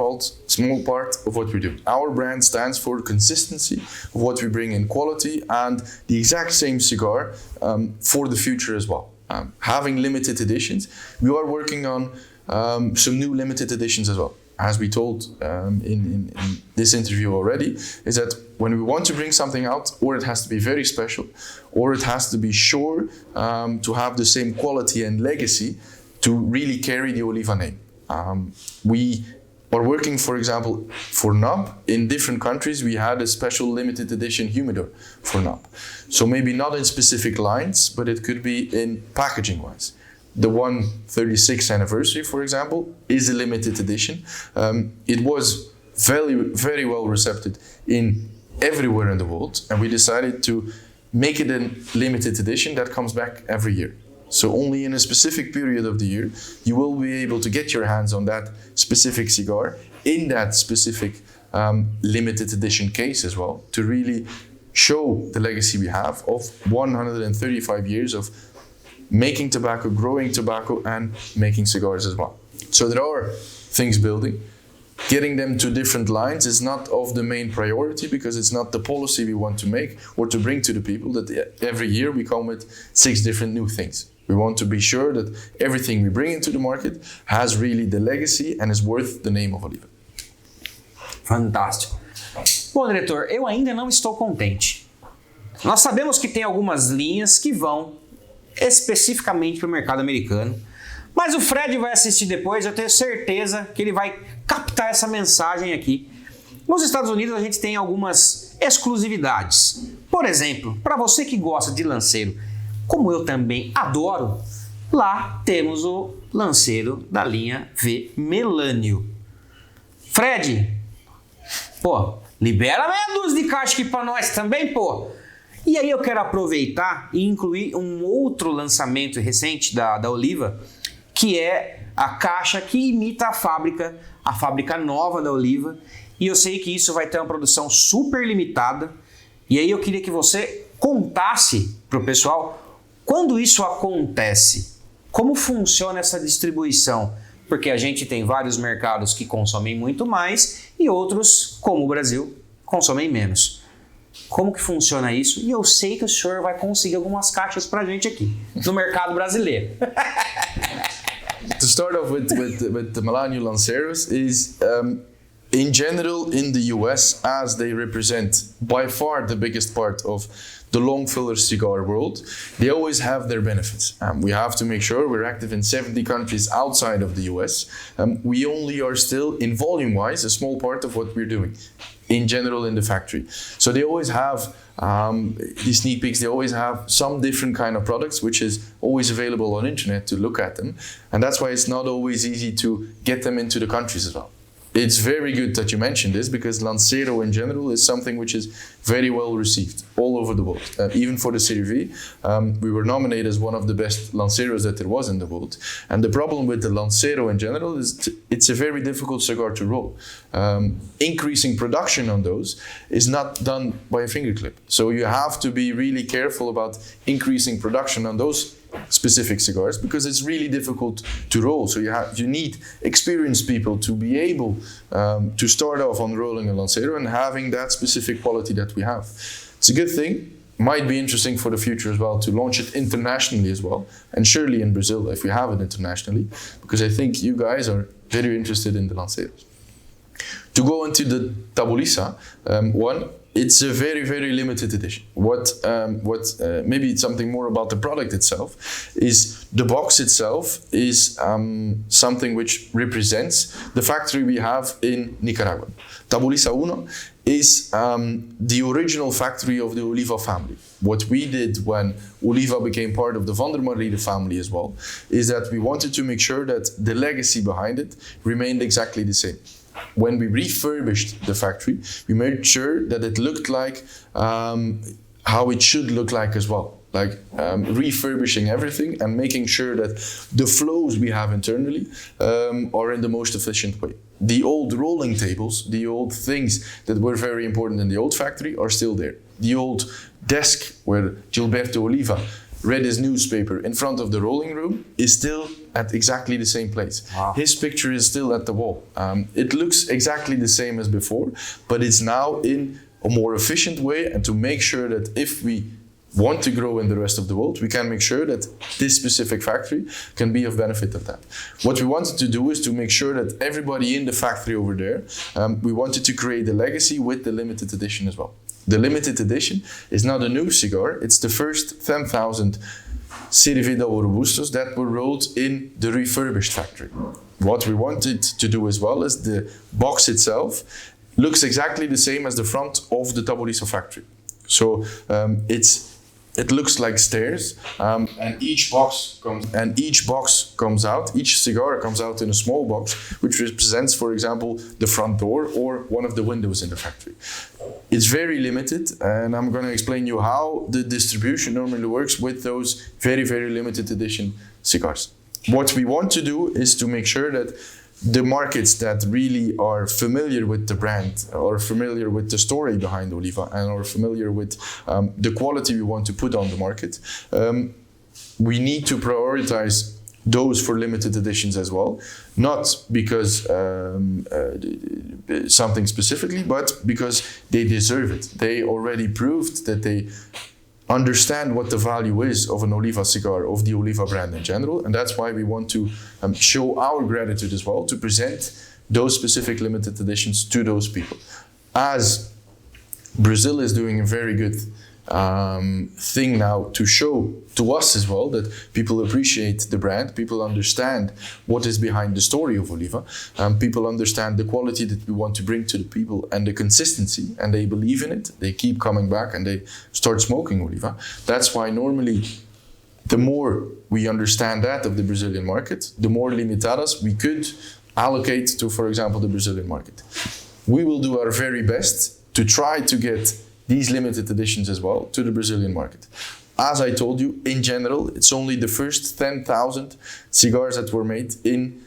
part of what we do. Our brand stands for consistency of what we bring in quality and the exact same cigar for the future as well. Having limited editions, we are working on some new limited editions as well. As we told in this interview already, is that when we want to bring something out, or it has to be very special, or it has to be sure to have the same quality and legacy to really carry the Oliva name. We are working, for example, for nub. In different countries, we had a special limited edition humidor for nub. So maybe not in specific lines, but it could be in packaging-wise. The 136th anniversary, for example, is a limited edition. It was very, very well received in everywhere in the world, and we decided to make it a limited edition that comes back every year. So only in a specific period of the year, you will be able to get your hands on that specific cigar in that specific limited edition case as well, to really show the legacy we have of 135 years of making tobacco, growing tobacco, and making cigars as well. So there are things building. Getting them to different lines is not of the main priority because it's not the policy we want to make or to bring to the people that every year we come with 6 different new things. We want to be sure that everything we bring into the market has really the legacy and is worth the name of Oliva. Fantástico. Bom, diretor, eu ainda não estou contente. Nós sabemos que tem algumas linhas que vão especificamente para o mercado americano, mas o Fred vai assistir depois, eu tenho certeza que ele vai captar essa mensagem aqui. Nos Estados Unidos a gente tem algumas exclusividades. Por exemplo, para você que gosta de lanceiro como eu também adoro, lá temos o lanceiro da linha V Melânio. Fred, pô, libera meia dúzia de caixa aqui pra nós também, pô. E aí eu quero aproveitar e incluir um outro lançamento recente da Oliva, que é a caixa que imita a fábrica nova da Oliva. E eu sei que isso vai ter uma produção super limitada. E aí eu queria que você contasse pro pessoal quando isso acontece, como funciona essa distribuição. Porque a gente tem vários mercados que consomem muito mais e outros, como o Brasil, consomem menos. Como que funciona isso? E eu sei que o senhor vai conseguir algumas caixas pra gente aqui, no mercado brasileiro. To start off with the Melânio Lanceros is, in general, in the US, as they represent by far the biggest part of the long filler cigar world, they always have their benefits. We have to make sure we're active in 70 countries outside of the US. We only are still, in volume-wise, a small part of what we're doing, in general, in the factory. So they always have these sneak peeks, they always have some different kind of products, which is always available on internet to look at them. And that's why it's not always easy to get them into the countries as well. It's very good that you mentioned this, because Lancero in general is something which is very well received all over the world. Even for the Serie V, we were nominated as one of the best Lanceros that there was in the world. And the problem with the Lancero in general is it's a very difficult cigar to roll. Increasing production on those is not done by a finger clip. So you have to be really careful about increasing production on those specific cigars, because it's really difficult to roll. So you need experienced people to be able to start off on rolling a Lancero and having that specific quality that we have. It's a good thing. Might be interesting for the future as well to launch it internationally as well, and surely in Brazil if we have it internationally, because I think you guys are very interested in the Lanceros. To go into the Tabuliça one, it's a very, very limited edition. Maybe it's something more about the product itself, is the box itself is something which represents the factory we have in Nicaragua. Tabuliça Uno is the original factory of the Oliva family. What we did when Oliva became part of the Vandermarliere family as well, is that we wanted to make sure that the legacy behind it remained exactly the same. When we refurbished the factory, we made sure that it looked like how it should look like as well. Like refurbishing everything and making sure that the flows we have internally are in the most efficient way. The old rolling tables, the old things that were very important in the old factory are still there. The old desk where Gilberto Oliva read his newspaper in front of the rolling room is still at exactly the same place. Wow. His picture is still at the wall. It looks exactly the same as before, but it's now in a more efficient way, and to make sure that if we want to grow in the rest of the world, we can make sure that this specific factory can be of benefit of that. What we wanted to do is to make sure that everybody in the factory over there, we wanted to create a legacy with the limited edition as well. The limited edition is not a new cigar, it's the first 10,000 Serie V Double Robustos that were rolled in the refurbished factory. What we wanted to do as well is the box itself looks exactly the same as the front of the Tabuliça factory. So it looks like stairs, and each box comes out. Each cigar comes out in a small box, which represents, for example, the front door or one of the windows in the factory. It's very limited, and I'm going to explain you how the distribution normally works with those very, very limited edition cigars. What we want to do is to make sure that the markets that really are familiar with the brand, or familiar with the story behind Oliva, and are familiar with the quality we want to put on the market, we need to prioritize those for limited editions as well. Not because something specifically, but because they deserve it. They already proved that they understand what the value is of an Oliva cigar, of the Oliva brand in general, and that's why we want to show our gratitude as well, to present those specific limited editions to those people. As Brazil is doing a very good thing now to show to us as well that people appreciate the brand, people understand what is behind the story of Oliva, people understand the quality that we want to bring to the people and the consistency, and they believe in it, they keep coming back and they start smoking Oliva. That's why normally The more we understand that of the Brazilian market, the more limitadas we could allocate to, for example, the Brazilian market. We will do our very best to try to get these limited editions as well to the Brazilian market. As I told you, in general, it's only the first 10,000 cigars that were made in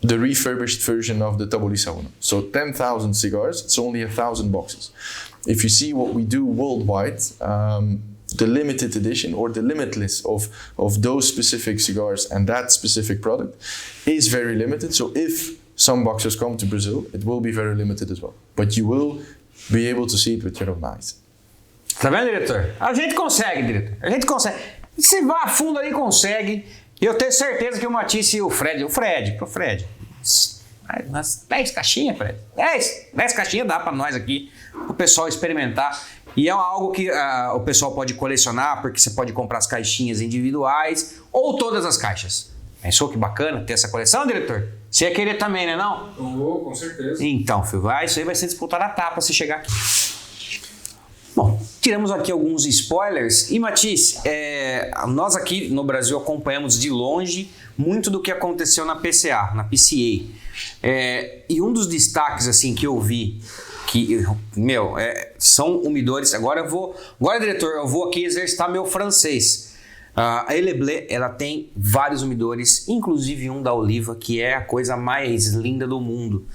the refurbished version of the Tabuliça Uno. So 10,000 cigars, it's only 1,000 boxes. If you see what we do worldwide, the limited edition or the limitless of those specific cigars and that specific product is very limited. So if some boxes come to Brazil, it will be very limited as well. But you will be able to see it with your own eyes. Tá vendo, diretor? A gente consegue, diretor. A gente consegue. Se vai a fundo ali, consegue. E eu tenho certeza que o Matisse e o Fred, umas 10 caixinhas, Fred. 10 caixinhas dá para nós aqui, o pessoal experimentar. E é algo que o pessoal pode colecionar, porque você pode comprar as caixinhas individuais ou todas as caixas. Pensou que bacana ter essa coleção, diretor? Você ia querer também, né não? Com certeza. Então, filho, isso aí vai ser disputado a tapa se chegar aqui. Bom, tiramos aqui alguns spoilers. E Matisse, nós aqui no Brasil acompanhamos de longe muito do que aconteceu na PCA, na PCA. E um dos destaques assim que eu vi, que, são umidores. Agora, diretor, eu vou aqui exercitar meu francês. A Eleblé, ela tem vários umidores, inclusive um da Oliva, que é a coisa mais linda do mundo.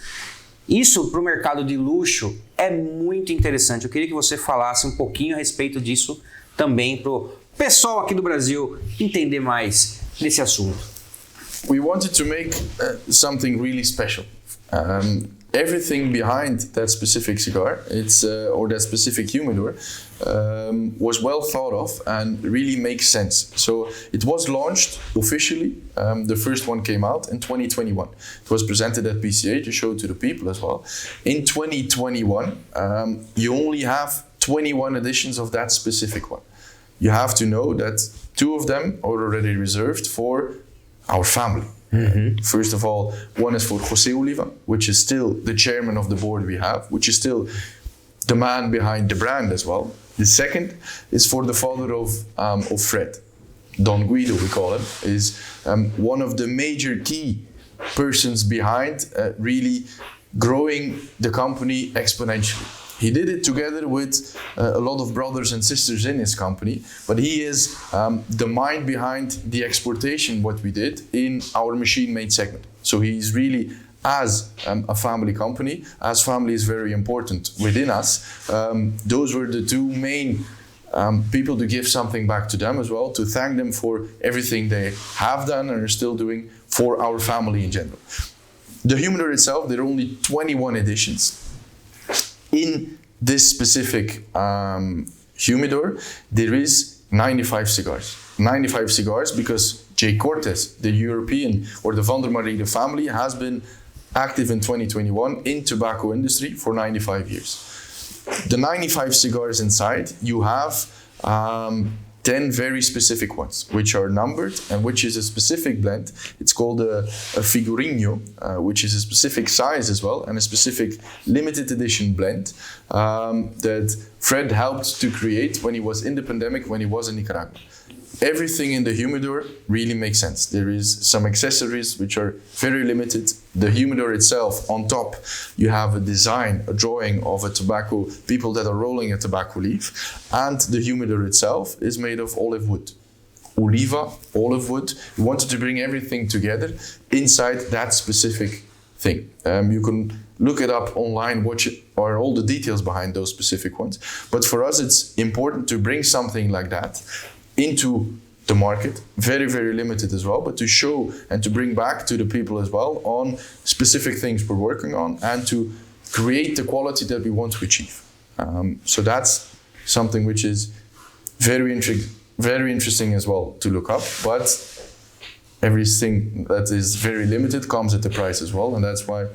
Isso para o mercado de luxo é muito interessante. Eu queria que você falasse um pouquinho a respeito disso também para o pessoal aqui do Brasil entender mais desse assunto. We wanted to make something really special. Everything behind that specific cigar, or that specific humidor, was well thought of and really makes sense. So it was launched officially. The first one came out in 2021. It was presented at PCA to show to the people as well. In 2021, you only have 21 editions of that specific one. You have to know that 2 of them are already reserved for our family. Mm-hmm. First of all, one is for Cortès Oliva, which is still the chairman of the board we have, which is still the man behind the brand as well. The second is for the father of Fred, Don Guido we call him, is one of the major key persons behind really growing the company exponentially. He did it together with a lot of brothers and sisters in his company, but he is the mind behind the exportation, what we did in our machine-made segment. So he's really, as a family company, as family is very important within us, those were the 2 main people to give something back to them as well, to thank them for everything they have done and are still doing for our family in general. The humidor itself, there are only 21 editions. In this specific humidor, there is 95 cigars. 95 cigars because J. Cortès, the European or the Vandermarliere family, has been active in 2021 in tobacco industry for 95 years. The 95 cigars inside, you have 10 very specific ones, which are numbered and which is a specific blend. It's called a figurinho, which is a specific size as well, and a specific limited edition blend that Fred helped to create when he was in the pandemic, when he was in Nicaragua. Everything in the humidor really makes sense. There is some accessories which are very limited. The humidor itself, on top, you have a design, a drawing of a tobacco, people that are rolling a tobacco leaf. And the humidor itself is made of olive wood. Oliva, olive wood. We wanted to bring everything together inside that specific thing. You can look it up online, watch it, or all the details behind those specific ones. But for us, it's important to bring something like that into the market, very, very limited as well, but to show and to bring back to the people as well on specific things we're working on and to create the quality that we want to achieve. So that's something which is very interesting as well to look up, but everything that is very limited comes at the price as well, and that's why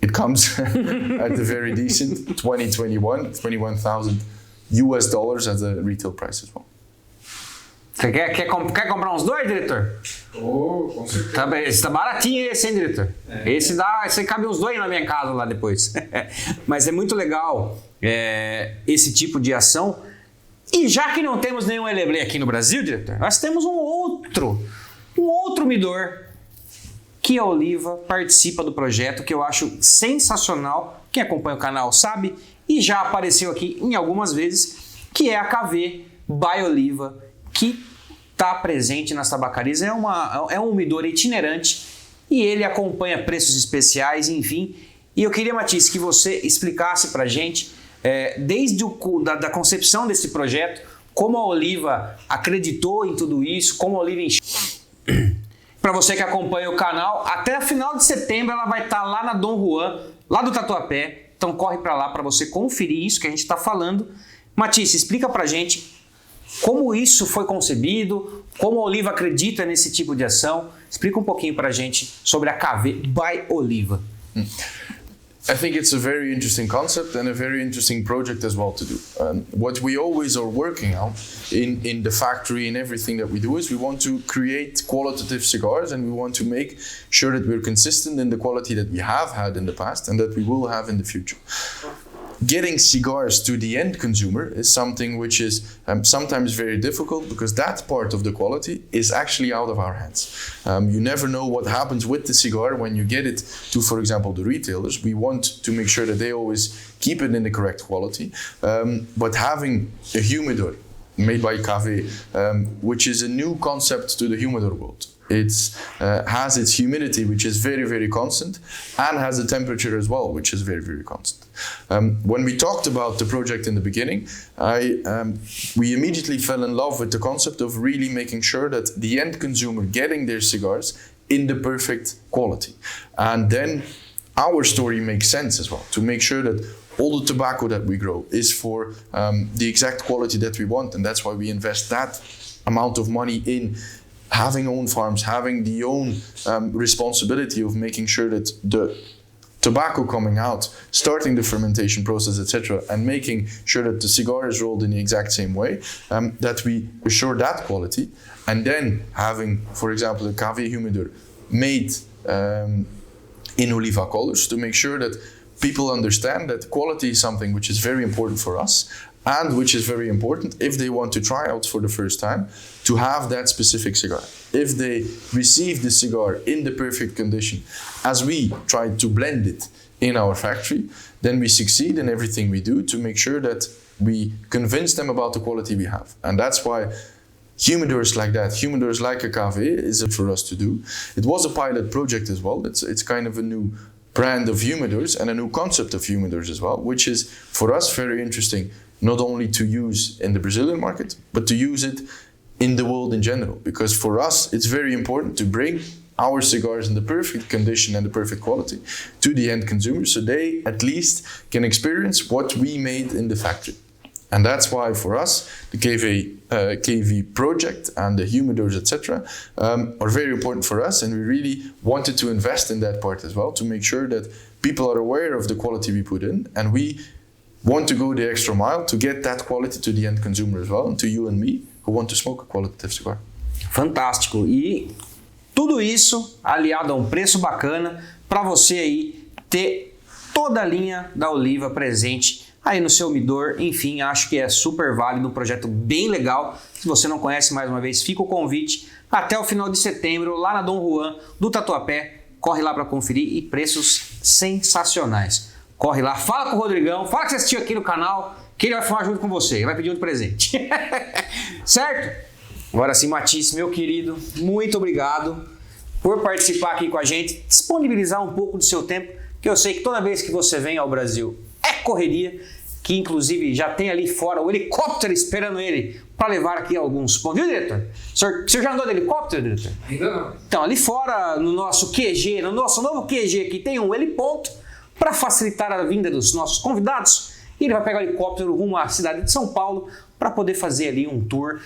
it comes at a very decent $21,000 as a retail price as well. Você quer comprar uns 2, diretor? Com certeza. Esse tá baratinho esse, hein, diretor? Esse cabe uns 2 na minha casa lá depois. Mas é muito legal esse tipo de ação. E já que não temos nenhum Eleblé aqui no Brasil, diretor, nós temos um outro midor que a Oliva participa do projeto, que eu acho sensacional. Quem acompanha o canal sabe e já apareceu aqui em algumas vezes, que é a KV by Oliva, que está presente nas tabacarias. É um midor itinerante e ele acompanha preços especiais, enfim. E eu queria, Matisse, que você explicasse para a gente, desde da concepção desse projeto, como a Oliva acreditou em tudo isso, como a Oliva... Para você que acompanha o canal, até o final de setembro ela vai estar lá na Dom Juan, lá do Tatuapé. Então corre para lá para você conferir isso que a gente está falando. Matisse, explica para a gente como isso foi concebido, como a Oliva acredita nesse tipo de ação. Explica um pouquinho para a gente sobre a KV by Oliva. I think it's a very interesting concept and a very interesting project as well to do. What we always are working on in the factory and everything that we do is we want to create qualitative cigars, and we want to make sure that we're consistent in the quality that we have had in the past and that we will have in the future. Getting cigars to the end consumer is something which is sometimes very difficult, because that part of the quality is actually out of our hands. You never know what happens with the cigar when you get it to, for example, the retailers. We want to make sure that they always keep it in the correct quality. But having a humidor made by KV, which is a new concept to the humidor world. It has its humidity, which is very, very constant, and has a temperature as well, which is very, very constant. When we talked about the project in the beginning, we immediately fell in love with the concept of really making sure that the end consumer getting their cigars in the perfect quality. And then our story makes sense as well, to make sure that all the tobacco that we grow is for the exact quality that we want, and that's why we invest that amount of money in having own farms, having the own responsibility of making sure that the tobacco coming out, starting the fermentation process, etc., and making sure that the cigar is rolled in the exact same way, that we assure that quality, and then having, for example, a KV humidor made in Oliva colors, to make sure that people understand that quality is something which is very important for us, and which is very important if they want to try out for the first time, to have that specific cigar. If they receive the cigar in the perfect condition, as we try to blend it in our factory, then we succeed in everything we do to make sure that we convince them about the quality we have. And that's why humidors like that, humidors like a KV, is for us to do. It was a pilot project as well. It's kind of a new brand of humidors and a new concept of humidors as well, which is for us very interesting, not only to use in the Brazilian market, but to use it in the world in general. Because for us, it's very important to bring our cigars in the perfect condition and the perfect quality to the end consumer, so they at least can experience what we made in the factory. And that's why for us, the KV project and the humidors, etc., are very important for us, and we really wanted to invest in that part as well, to make sure that people are aware of the quality we put in, and we want to go the extra mile to get that quality to the end consumer as well, and to you and me who want to smoke a qualitative cigar. Fantástico. E tudo isso aliado a um preço bacana para você aí ter toda a linha da Oliva presente aí no seu midor. Enfim, acho que é super válido, um projeto bem legal. Se você não conhece, mais uma vez, fica o convite até o final de setembro, lá na Dom Juan do Tatuapé. Corre lá para conferir, e preços sensacionais. Corre lá, fala com o Rodrigão, fala que você assistiu aqui no canal, que ele vai filmar junto com você, ele vai pedir um presente. Certo? Agora sim, Matisse, meu querido, muito obrigado por participar aqui com a gente, disponibilizar um pouco do seu tempo, que eu sei que toda vez que você vem ao Brasil é correria, que inclusive já tem ali fora o helicóptero esperando ele para levar aqui alguns pontos. Viu, diretor? O senhor já andou de helicóptero, diretor? Ainda não. Então, ali fora, no nosso QG, no nosso novo QG aqui, tem um heliponto para facilitar a vinda dos nossos convidados. E ele vai pegar o helicóptero rumo à cidade de São Paulo para poder fazer ali um tour,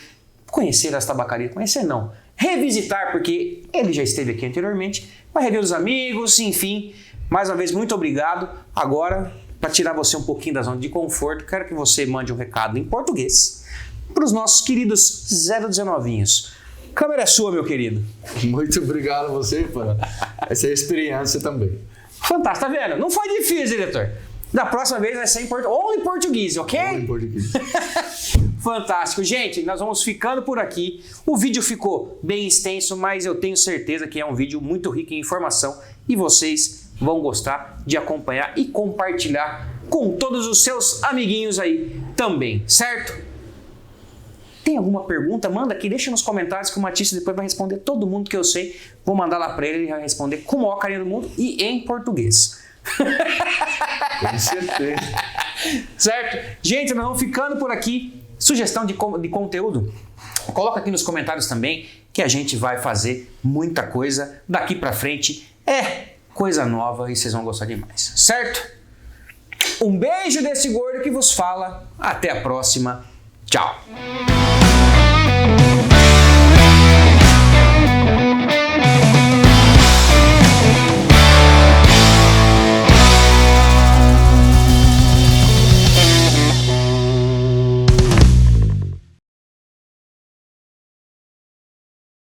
conhecer as tabacarias, conhecer não, revisitar, porque ele já esteve aqui anteriormente, vai rever os amigos, enfim. Mais uma vez, muito obrigado. Agora, para tirar você um pouquinho da zona de conforto, quero que você mande um recado em português para os nossos queridos 019vinhos. A câmera é sua, meu querido. Muito obrigado a você por essa experiência também. Fantástico, tá vendo? Não foi difícil, diretor. Da próxima vez vai ser em português, ok? Em português. Fantástico. Gente, nós vamos ficando por aqui. O vídeo ficou bem extenso, mas eu tenho certeza que é um vídeo muito rico em informação e vocês vão gostar de acompanhar e compartilhar com todos os seus amiguinhos aí também, certo? Tem alguma pergunta? Manda aqui, deixa nos comentários que o Matisse depois vai responder todo mundo que eu sei. Vou mandar lá para ele, ele vai responder com o maior carinho do mundo e em português. Com certeza. Certo? Gente, nós vamos ficando por aqui. Sugestão de conteúdo? Coloca aqui nos comentários também que a gente vai fazer muita coisa daqui pra frente. É coisa nova e vocês vão gostar demais. Certo? Um beijo desse gordo que vos fala. Até a próxima. Tchau.